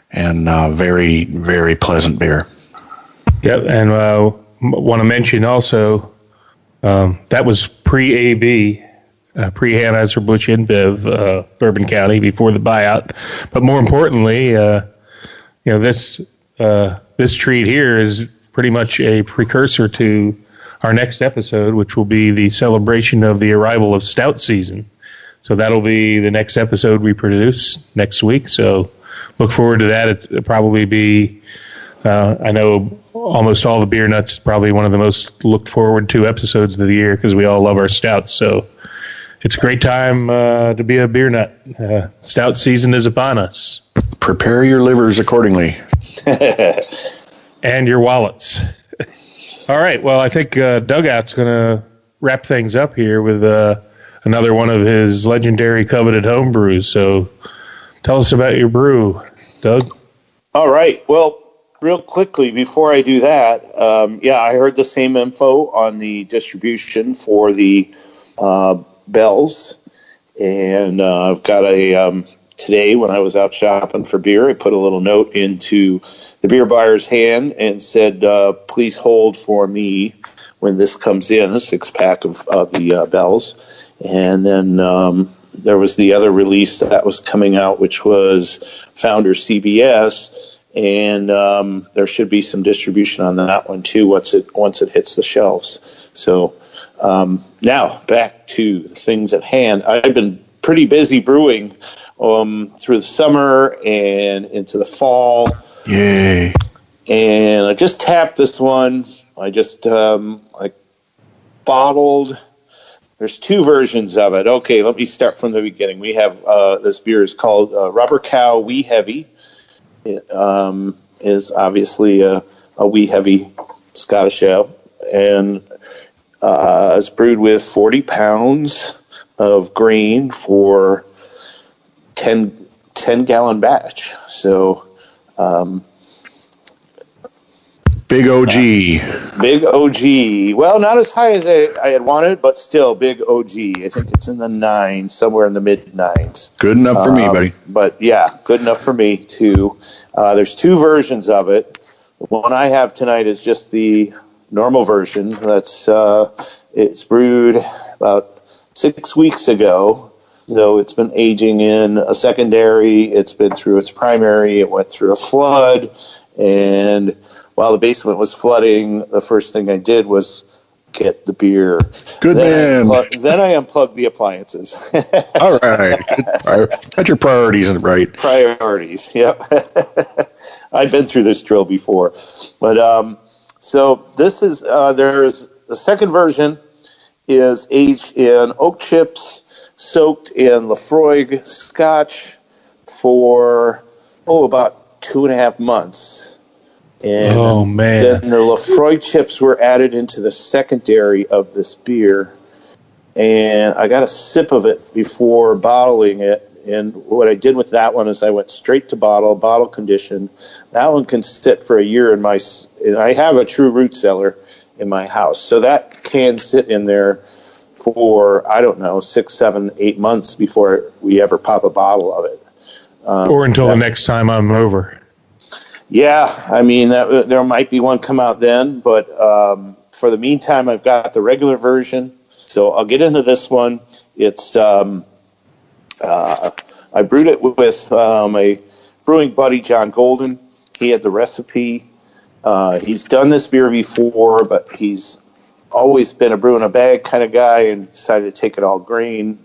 and very, very pleasant beer. Yep, and want to mention also, that was pre-AB, pre-Anheuser-Busch InBev, Bourbon County, before the buyout. But more importantly, this treat here is pretty much a precursor to our next episode, which will be the celebration of the arrival of stout season. So that'll be the next episode we produce next week. So look forward to that. It'll probably be, I know almost all the beer nuts is probably one of the most looked forward to episodes of the year, because we all love our stouts. So it's a great time to be a beer nut. Stout season is upon us. Prepare your livers accordingly. And your wallets. All right. Well, I think Dugout's going to wrap things up here with another one of his legendary coveted home brews. So tell us about your brew, Doug. All right. Well, real quickly, before I do that, I heard the same info on the distribution for the Bells. And I've got today when I was out shopping for beer, I put a little note into the beer buyer's hand and said, please hold for me when this comes in, a 6-pack of the Bells. And then there was the other release that was coming out, which was Founder CBS. And there should be some distribution on that one too once it hits the shelves. So now back to the things at hand. I've been pretty busy brewing through the summer and into the fall. Yay! And I just tapped this one. I just bottled. There's 2 versions of it. Okay, let me start from the beginning. We have this beer is called Rubber Cow Wee Heavy. It is obviously a wee heavy Scottish ale, and it's brewed with 40 pounds of grain for 10-gallon batch. So Big OG. Big OG. Well, not as high as I had wanted, but still big OG. I think it's in the 9s, somewhere in the mid-9s. Good enough for me, buddy. But yeah, good enough for me too. There's 2 versions of it. The one I have tonight is just the normal version. That's it's brewed about 6 weeks ago. So it's been aging in a secondary. It's been through its primary. It went through a flood. And while the basement was flooding, the first thing I did was get the beer. Good man. Then I unplugged the appliances. All right. Got your priorities right. Priorities, yep. I've been through this drill before. But so this is, there's the second version is aged in oak chips, soaked in Lafroig Scotch for, about 2.5 months. And Oh, man. then the Lafroig chips were added into the secondary of this beer. And I got a sip of it before bottling it. And what I did with that one is I went straight to bottle condition. That one can sit for a year and I have a true root cellar in my house. So that can sit in there for, 6, 7, 8 months before we ever pop a bottle of it. Or until the next time I'm over. Yeah, I mean, there might be one come out then, but for the meantime, I've got the regular version. So I'll get into this one. It's I brewed it with my brewing buddy, John Golden. He had the recipe. He's done this beer before, but he's always been a brew in a bag kind of guy and decided to take it all grain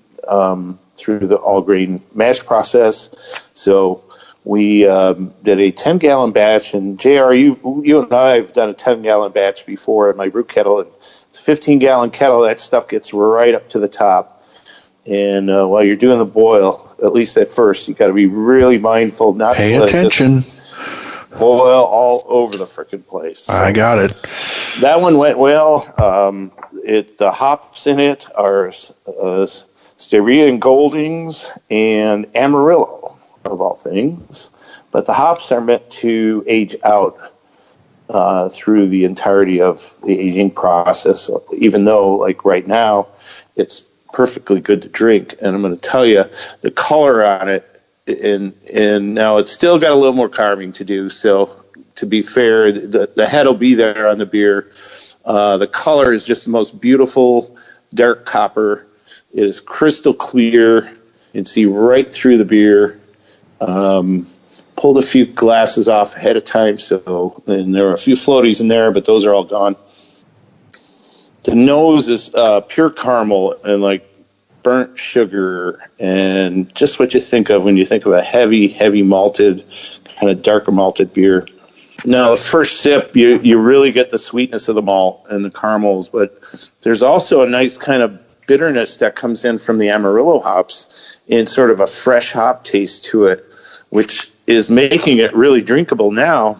through the all grain mash process. So we did a 10-gallon batch, and JR, you and I have done a 10-gallon batch before in my brew kettle. It's a 15-gallon kettle. That stuff gets right up to the top. And while you're doing the boil, at least at first, you got to be really mindful not Pay to let attention. Boil all over the frickin' place. So I got it. that one went well. The hops in it are Styria and Goldings and Amarillo, of all things. But the hops are meant to age out through the entirety of the aging process, even though, like right now, it's perfectly good to drink. And I'm going to tell you, the color on it, and now it's still got a little more carving to do. So to be fair, the head will be there on the beer. The color is just the most beautiful dark copper. It is crystal clear. You can see right through the beer. Pulled a few glasses off ahead of time, and there were a few floaties in there, but those are all gone. The nose is pure caramel and like burnt sugar, and just what you think of when you think of a heavy malted, kind of darker malted beer. Now, the first sip, you really get the sweetness of the malt and the caramels, but there's also a nice kind of bitterness that comes in from the Amarillo hops and sort of a fresh hop taste to it, which is making it really drinkable now.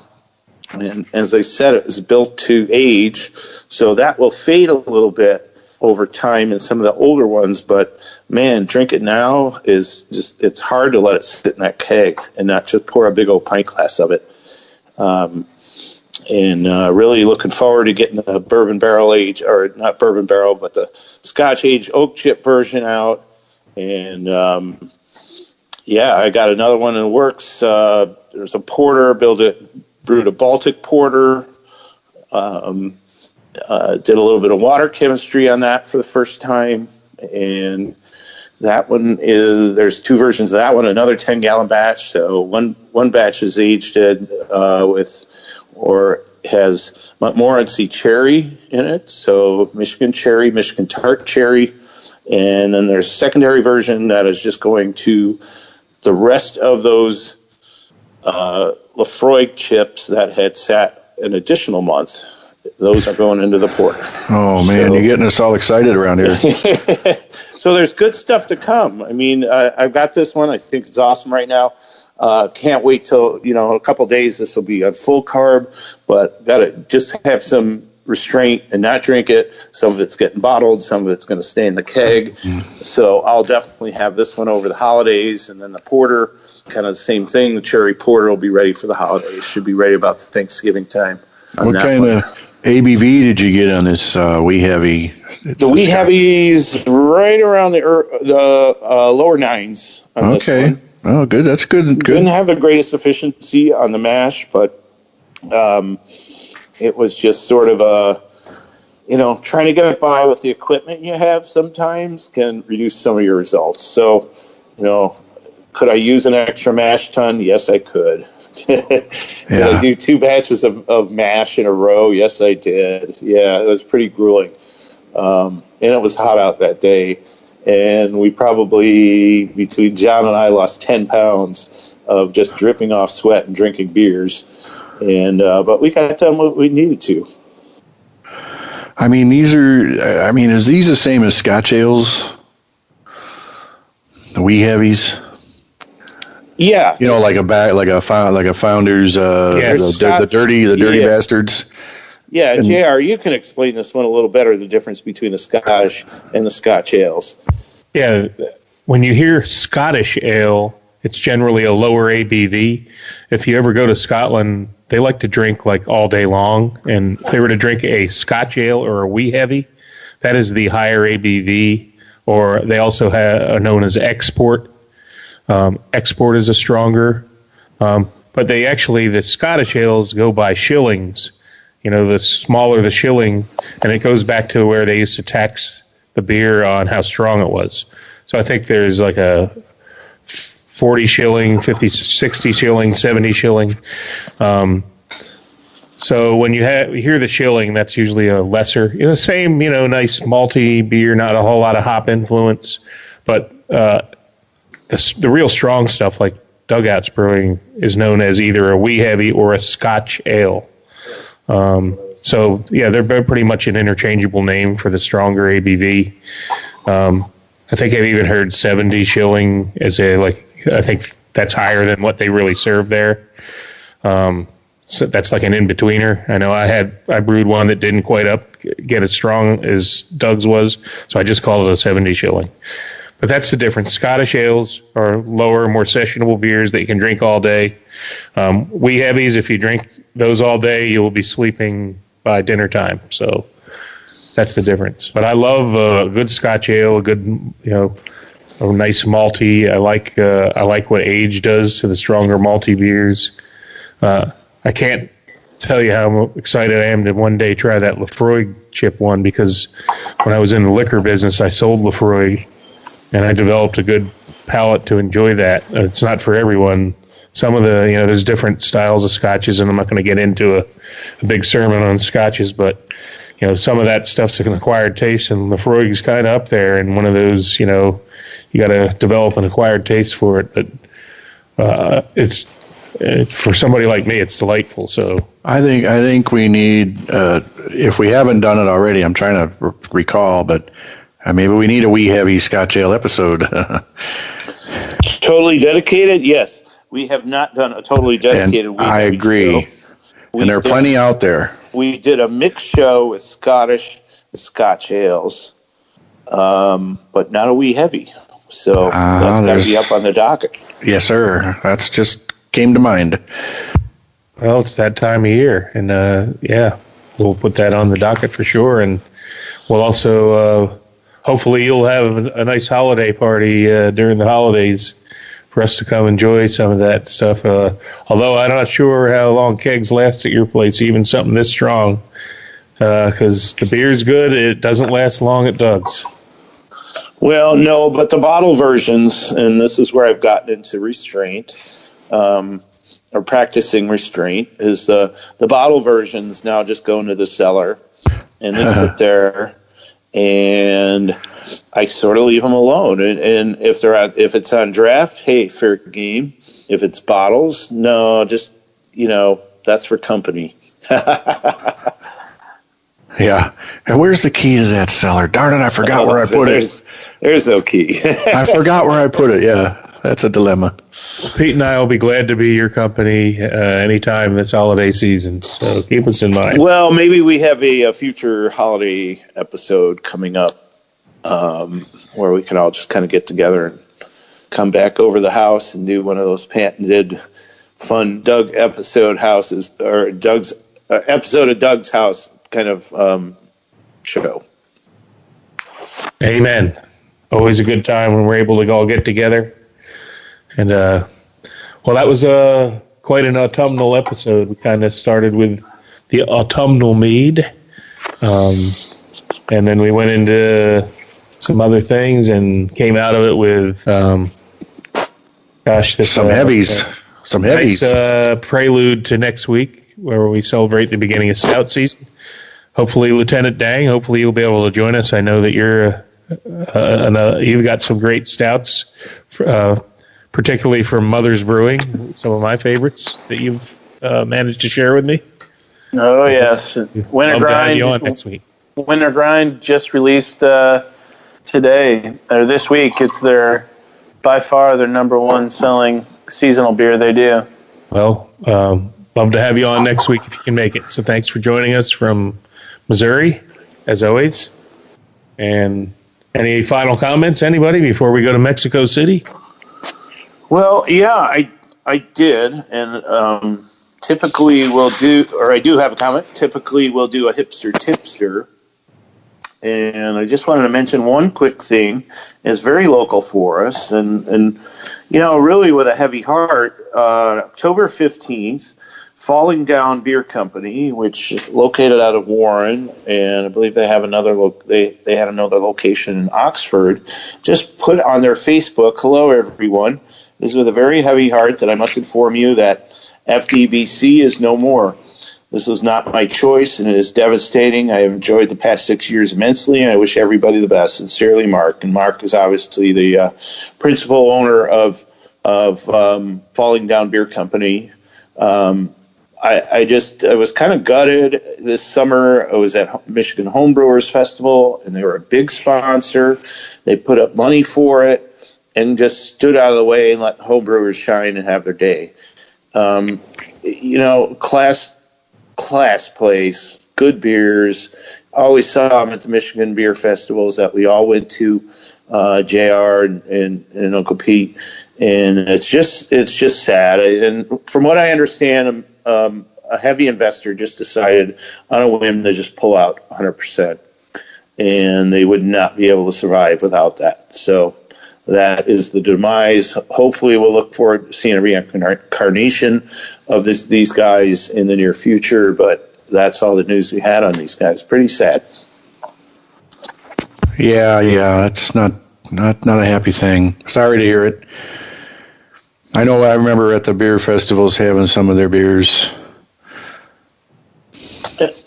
And as I said, it was built to age, so that will fade a little bit over time in some of the older ones. But man, drink it now is just, it's hard to let it sit in that keg and not just pour a big old pint glass of it. Really looking forward to getting the bourbon barrel age, or not bourbon barrel, but the Scotch aged oak chip version out. And I got another one in the works. There's a porter, brewed a Baltic porter. Did a little bit of water chemistry on that for the first time. And that one there's 2 versions of that one, another 10-gallon batch. So one batch is aged has Montmorency cherry in it. So Michigan cherry, Michigan tart cherry. And then there's a secondary version that is just going to the rest of those Lafroig chips that had sat an additional month. Those are going into the porter. Oh, man, you're getting us all excited around here. So there's good stuff to come. I mean, I've got this one. I think it's awesome right now. Can't wait till, a couple days. This will be on full carb, but got to just have some restraint and not drink it. Some of it's getting bottled. Some of it's going to stay in the keg. So I'll definitely have this one over the holidays. And then the porter, kind of the same thing. The cherry porter will be ready for the holidays. Should be ready about Thanksgiving time. What kind of ABV did you get on this Wee Heavy? The Wee Heavy's right around the lower nines on this one. Oh, good. That's good. Didn't have the greatest efficiency on the mash, but it was just sort of trying to get by with the equipment you have sometimes can reduce some of your results. So, could I use an extra mash tun? Yes, I could. Did I do 2 batches of mash in a row? Yes, I did. Yeah, it was pretty grueling. And it was hot out that day. And we probably, between John and I, lost 10 pounds of just dripping off sweat and drinking beers. And but we got done what we needed to. I mean, is these the same as Scotch ales? The Wee Heavies? Yeah. Like a Founder's, the dirty bastards. Yeah, JR, you can explain this one a little better, the difference between the Scotch and the Scotch ales. Yeah, when you hear Scottish ale, it's generally a lower ABV. If you ever go to Scotland, they like to drink like all day long. And if they were to drink a Scotch ale or a Wee Heavy, that is the higher ABV. Or they also are known as export. Export is a stronger. But the Scottish ales go by shillings. The smaller the shilling, and it goes back to where they used to tax the beer on how strong it was. So I think there's like a 40 shilling, 50, 60 shilling, 70 shilling. So when you hear the shilling, that's usually a lesser, same, nice malty beer, not a whole lot of hop influence. But the real strong stuff like Dugout's Brewing is known as either a Wee Heavy or a Scotch ale. So yeah, they're pretty much an interchangeable name for the stronger ABV. I think I've even heard 70 shilling as I think that's higher than what they really serve there. So that's like an in-betweener. I know I brewed one that didn't quite get as strong as Doug's was, so I just called it a 70 shilling. But that's the difference. Scottish ales are lower, more sessionable beers that you can drink all day. Wee Heavies, if you drink those all day, you will be sleeping by dinner time. So that's the difference. But I love a good Scotch ale, a good, a nice malty. I like what age does to the stronger malty beers. I can't tell you how excited I am to one day try that Lefroy chip one, because when I was in the liquor business, I sold Lefroy, and I developed a good palate to enjoy that. It's not for everyone. Some of the, there's different styles of scotches, and I'm not going to get into a big sermon on scotches, but, some of that stuff's an acquired taste, and Lefroy's kind of up there, and one of those, you got to develop an acquired taste for it, but it's, for somebody like me, it's delightful. So I think we need, if we haven't done it already, I'm trying to recall, but maybe we need a Wee Heavy Scotch Ale episode. Totally dedicated? Yes. We have not done a totally dedicated Wee Heavy I agree. show. And there are plenty out there. We did a mixed show with Scotch ales, but not a Wee Heavy. So that's got to be up on the docket. Yes, sir. That's just came to mind. Well, it's that time of year, and we'll put that on the docket for sure. And we'll also hopefully you'll have a nice holiday party during the holidays for us to come enjoy some of that stuff. Although I'm not sure how long kegs last at your place, even something this strong, because the beer's good. It doesn't last long at Doug's. Well, no, but the bottle versions, and this is where I've gotten into restraint, or practicing restraint, is the bottle versions now just go into the cellar, and they sit there, and I sort of leave them alone. And if it's on draft, hey, fair game. If it's bottles, no, just, that's for company. Yeah. And where's the key to that cellar? Darn it, I forgot where I put it. There's no key. I forgot where I put it, yeah. That's a dilemma. Pete and I will be glad to be your company anytime this holiday season, so keep us in mind. Well, maybe we have a future holiday episode coming up where we can all just kind of get together and come back over the house and do one of those patented fun Doug episode houses, or Doug's episode of Doug's House kind of show. Amen. Always a good time when we're able to all get together. And, well, that was quite an autumnal episode. We kind of started with the autumnal mead. And then we went into some other things and came out of it with, some heavies. Some heavies. Nice prelude to next week where we celebrate the beginning of stout season. Hopefully, Lieutenant Dang, hopefully you'll be able to join us. I know that you've got some great stouts, particularly from Mother's Brewing, some of my favorites that you've managed to share with me. Oh, yes. Winter Love to have you Grind. on next week. Winter Grind just released today, or this week. It's by far their number one selling seasonal beer they do. Well, love to have you on next week if you can make it. So thanks for joining us from Missouri, as always. And any final comments, anybody, before we go to Mexico City? Well, yeah, I did, and typically we'll do, or I do have a comment. Typically we'll do a hipster tipster, and I just wanted to mention one quick thing. It's very local for us, and really with a heavy heart. October 15th, Falling Down Beer Company, which located out of Warren, and I believe they have another they had another location in Oxford, just put on their Facebook, "Hello everyone. This is with a very heavy heart that I must inform you that FDBC is no more. This was not my choice, and it is devastating. I have enjoyed the past 6 years immensely, and I wish everybody the best. Sincerely, Mark." And Mark is obviously the principal owner of Falling Down Beer Company. I was kind of gutted this summer. I was at Michigan Homebrewers Festival, and they were a big sponsor. They put up money for it and just stood out of the way and let homebrewers shine and have their day. Class place, good beers. I always saw them at the Michigan beer festivals that we all went to, JR and Uncle Pete. And it's just sad. And from what I understand, a heavy investor just decided on a whim to just pull out 100%, and they would not be able to survive without that. So that is the demise. Hopefully, we'll look forward to seeing a reincarnation of these guys in the near future. But that's all the news we had on these guys. Pretty sad. Yeah, it's not a happy thing. Sorry to hear it. I know I remember at the beer festivals having some of their beers.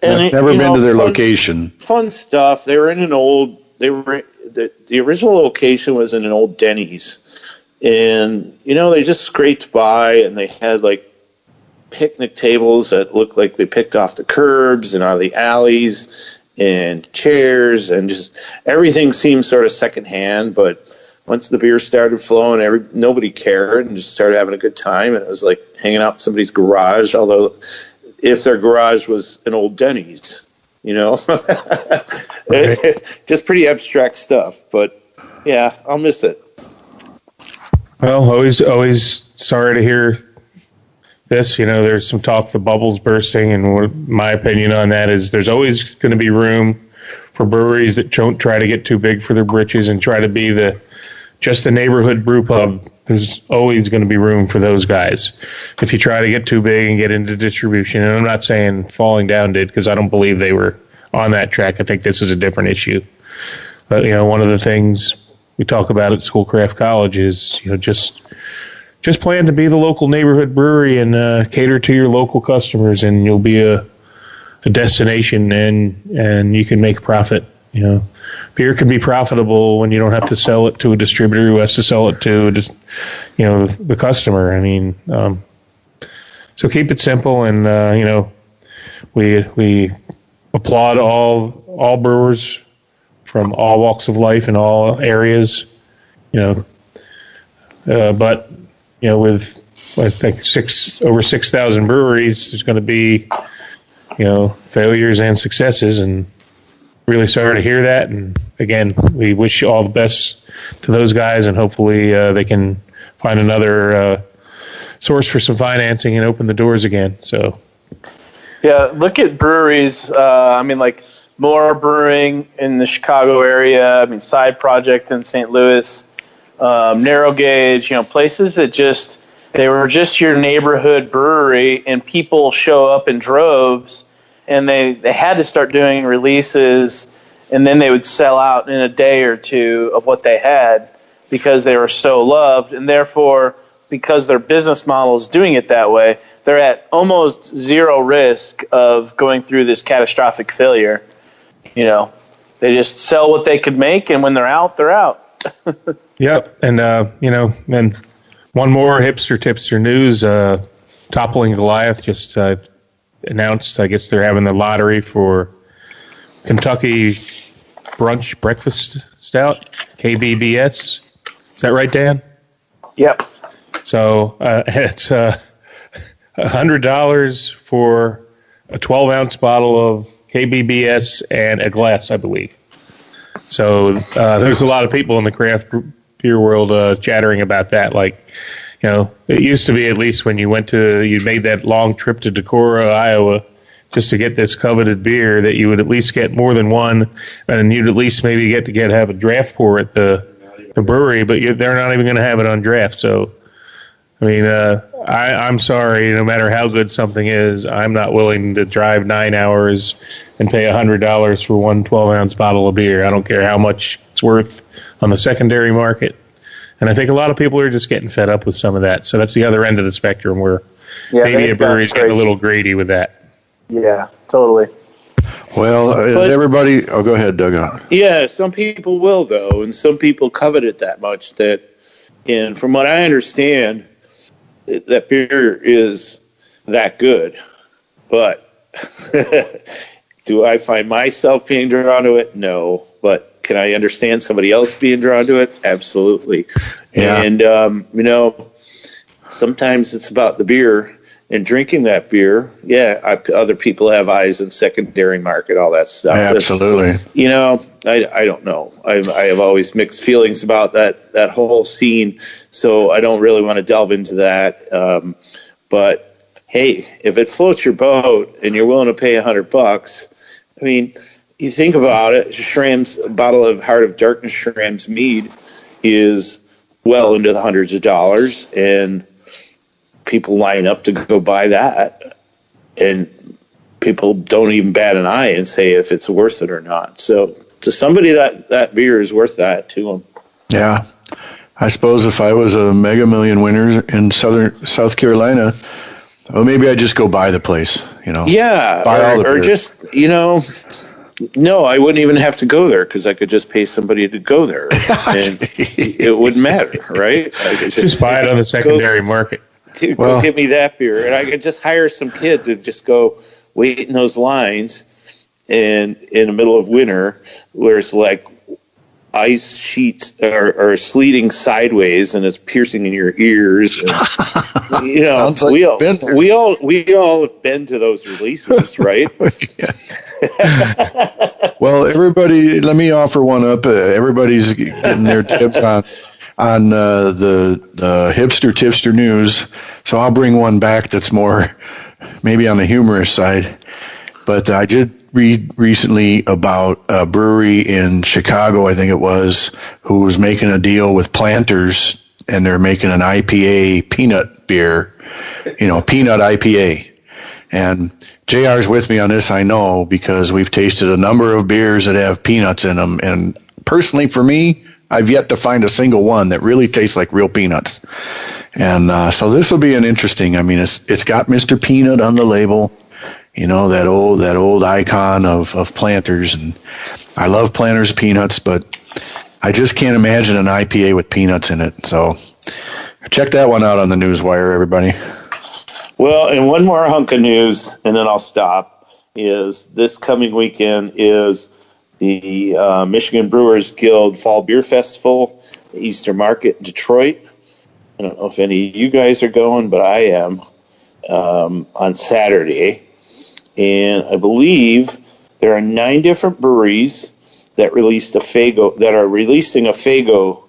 And never been to their location. Fun stuff. They were in the original location was in an old Denny's. And, they just scraped by, and they had like picnic tables that looked like they picked off the curbs and out of the alleys, and chairs, and just everything seemed sort of secondhand. But once the beer started flowing, nobody cared and just started having a good time. And it was like hanging out in somebody's garage, although if their garage was an old Denny's, just pretty abstract stuff. But yeah, I'll miss it. Well, always sorry to hear this. There's some talk the bubble's bursting, and my opinion on that is there's always going to be room for breweries that don't try to get too big for their britches and try to be just the neighborhood brew pub. There's always going to be room for those guys. If you try to get too big and get into distribution, and I'm not saying Falling Down did, because I don't believe they were on that track. I think this is a different issue. But, one of the things we talk about at Schoolcraft College is, just plan to be the local neighborhood brewery and cater to your local customers, and you'll be a destination, and you can make a profit. Beer can be profitable when you don't have to sell it to a distributor who has to sell it to the customer. I mean, so keep it simple, and we applaud all brewers from all walks of life in all areas. But with I think over 6,000 breweries, there's going to be failures and successes, and really sorry to hear that. And again, we wish you all the best to those guys, and hopefully they can find another source for some financing and open the doors again. So, Yeah, look at breweries. Like Moore Brewing in the Chicago area. I mean, Side Project in St. Louis, Narrow Gauge. Places that they were just your neighborhood brewery, and people show up in droves, and they had to start doing releases, and then they would sell out in a day or two of what they had because they were so loved, and therefore, because their business model is doing it that way, they're at almost zero risk of going through this catastrophic failure. They just sell what they could make, and when they're out, they're out. Yep. And, then one more hipster tipster news, Toppling Goliath just announced, I guess they're having the lottery for Kentucky Breakfast Stout, KBBS. Is that right, Dan? Yep. So it's $100 for a 12-ounce bottle of KBBS and a glass, I believe. So there's a lot of people in the craft beer world chattering about that. Like, it used to be, at least when you made that long trip to Decorah, Iowa, just to get this coveted beer, that you would at least get more than one, and you'd at least maybe get to have a draft pour at the brewery, but they're not even going to have it on draft. So, I mean, I'm sorry, no matter how good something is, I'm not willing to drive 9 hours and pay $100 for one 12-ounce bottle of beer. I don't care how much it's worth on the secondary market. And I think a lot of people are just getting fed up with some of that. So that's the other end of the spectrum where maybe a brewery's getting a little greedy with that. Yeah, totally. Well, is everybody... Oh, go ahead, Doug. Yeah, some people will, though, and some people covet it that much that, and from what I understand, that beer is that good. But do I find myself being drawn to it? No. But can I understand somebody else being drawn to it? Absolutely. Yeah. And, sometimes it's about the beer and drinking that beer. Yeah, other people have eyes in secondary market, all that stuff. Absolutely. I don't know. I have always mixed feelings about that whole scene, so I don't really want to delve into that. But hey, if it floats your boat and you're willing to pay $100, I mean, you think about it. A bottle of Heart of Darkness Schramm's mead is well into the hundreds of dollars, and people line up to go buy that, and people don't even bat an eye and say if it's worth it or not. So to somebody, that beer is worth that to them. Yeah. I suppose if I was a Mega Million winner in South Carolina, well, maybe I'd just go buy the place, Yeah. Buy all the beer. Or just, no, I wouldn't even have to go there because I could just pay somebody to go there, and it wouldn't matter, right? I could just buy it on the secondary market. Go get me that beer, and I could just hire some kid to just go wait in those lines, and in the middle of winter, where it's like ice sheets are sleeting sideways, and it's piercing in your ears. And, like we all have been to those releases, right? Well, everybody, let me offer one up. Everybody's getting their tips on the hipster tipster news, so I'll bring one back that's more maybe on the humorous side. But I did read recently about a brewery in Chicago, I think it was, who was making a deal with Planters, and they're making an IPA peanut beer, peanut IPA. And JR's with me on this, I know, because we've tasted a number of beers that have peanuts in them. And personally, for me, I've yet to find a single one that really tastes like real peanuts. And so this will be an interesting, it's got Mr. Peanut on the label, that old icon of Planters. And I love Planters peanuts, but I just can't imagine an IPA with peanuts in it. So check that one out on the Newswire, everybody. Well, and one more hunk of news, and then I'll stop, is this coming weekend is the Michigan Brewers Guild Fall Beer Festival, Easter Market in Detroit. I don't know if any of you guys are going, but I am on Saturday. And I believe there are 9 different breweries that are releasing a Faygo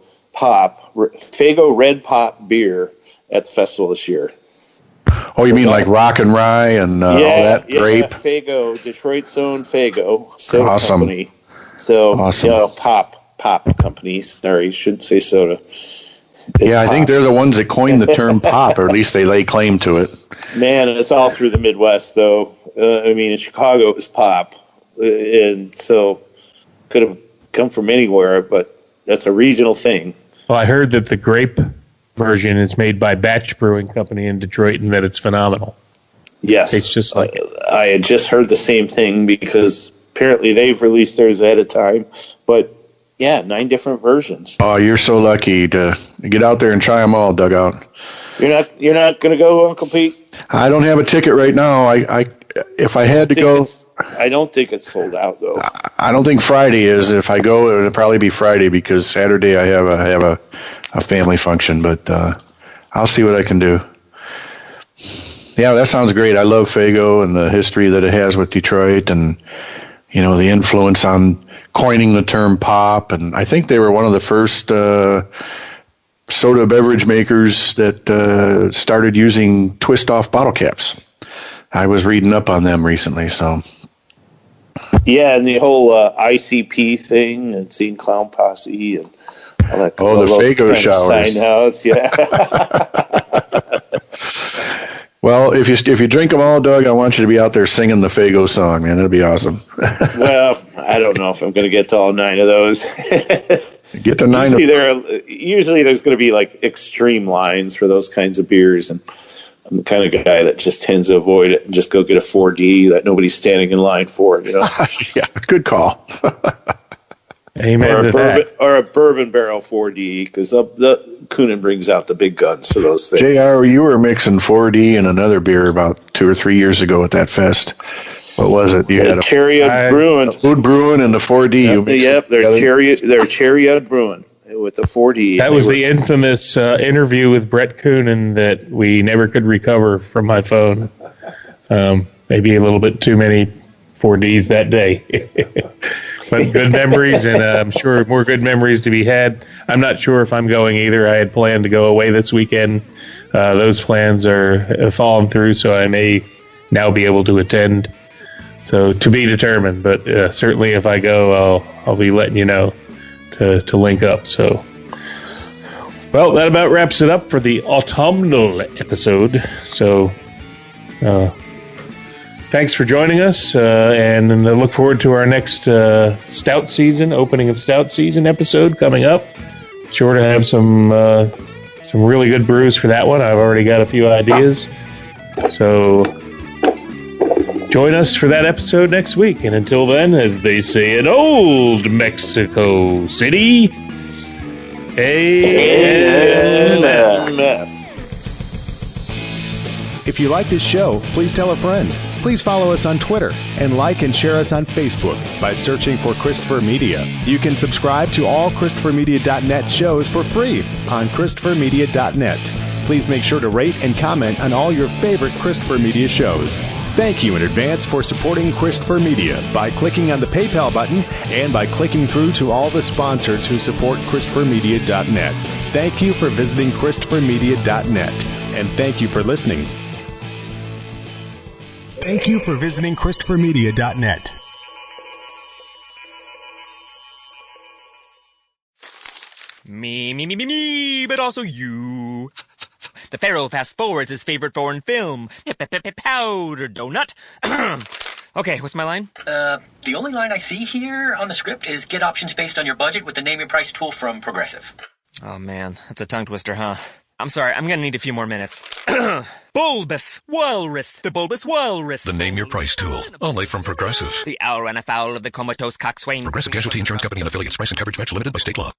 Red Pop beer at the festival this year. Oh, you mean like Rock and Rye and all that grape? Faygo, Detroit's own Faygo soda Awesome. company. So, Awesome. pop company. Sorry, shouldn't say soda. I think they're the ones that coined the term pop, or at least they lay claim to it. Man, it's all through the Midwest, though. I mean, in Chicago, it was pop. And so could have come from anywhere, but that's a regional thing. Well, I heard that the grape version is made by Batch Brewing Company in Detroit and that it's phenomenal. Yes. It's just like I had just heard the same thing because apparently they've released theirs ahead of time. But, 9 different versions. Oh, you're so lucky to get out there and try them all, Dugout. You're not going to go, Uncle Pete? I don't have a ticket right now. If I had to go, I don't think it's sold out though. I don't think Friday is. If I go, it would probably be Friday because Saturday I have a family function. But I'll see what I can do. Yeah, that sounds great. I love Faygo and the history that it has with Detroit, and the influence on coining the term pop. And I think they were one of the first soda beverage makers that started using twist-off bottle caps. I was reading up on them recently, so. Yeah, and the whole ICP thing, and seeing Clown Posse and all that. Oh, the Faygo showers. Sign house, yeah. Well, if you drink them all, Doug, I want you to be out there singing the Faygo song, man. That'd be awesome. Well, I don't know if I'm going to get to all 9 of those. Get to 9 Usually there's going to be like extreme lines for those kinds of beers, and I'm the kind of guy that just tends to avoid it and just go get a 4D that nobody's standing in line for. Yeah, good call. Amen or a bourbon barrel 4D, because the Coonan brings out the big guns for those things. JR, you were mixing 4D and another beer about 2 or 3 years ago at that fest. What was it? You had Cherry Brewing. Food Brewing and the 4D. Yep, they're Cherry Brewing with the 4D. That was the infamous interview with Brett Coonan that we never could recover from my phone. Maybe a little bit too many 4Ds that day. But good memories, and I'm sure more good memories to be had. I'm not sure if I'm going either. I had planned to go away this weekend. Those plans are fallen through, so I may now be able to attend. So to be determined, but certainly if I go, I'll be letting you know to link up. So, well, that about wraps it up for the autumnal episode. So, thanks for joining us, and I look forward to our next stout season, opening of stout season episode coming up. Sure to have some really good brews for that one. I've already got a few ideas. So join us for that episode next week. And until then, as they say in old Mexico City, AMF. If you like this show, please tell a friend. Please follow us on Twitter and like and share us on Facebook by searching for Christopher Media. You can subscribe to all ChristopherMedia.net shows for free on ChristopherMedia.net. Please make sure to rate and comment on all your favorite Christopher Media shows. Thank you in advance for supporting Christopher Media by clicking on the PayPal button and by clicking through to all the sponsors who support ChristopherMedia.net. Thank you for visiting ChristopherMedia.net, and thank you for listening. Thank you for visiting ChristopherMedia.net. Me, but also you. The Pharaoh fast forwards his favorite foreign film, Powder Donut. Okay, what's my line? The only line I see here on the script is get options based on your budget with the name your price tool from Progressive. Oh man, that's a tongue twister, huh? I'm sorry, I'm gonna need a few more minutes. Bulbous Walrus, the Bulbous Walrus. The name your price tool, only from Progressive. The owl ran afoul of the comatose coxswain. Progressive Casualty Insurance Company and affiliates. Price and coverage match limited by state law.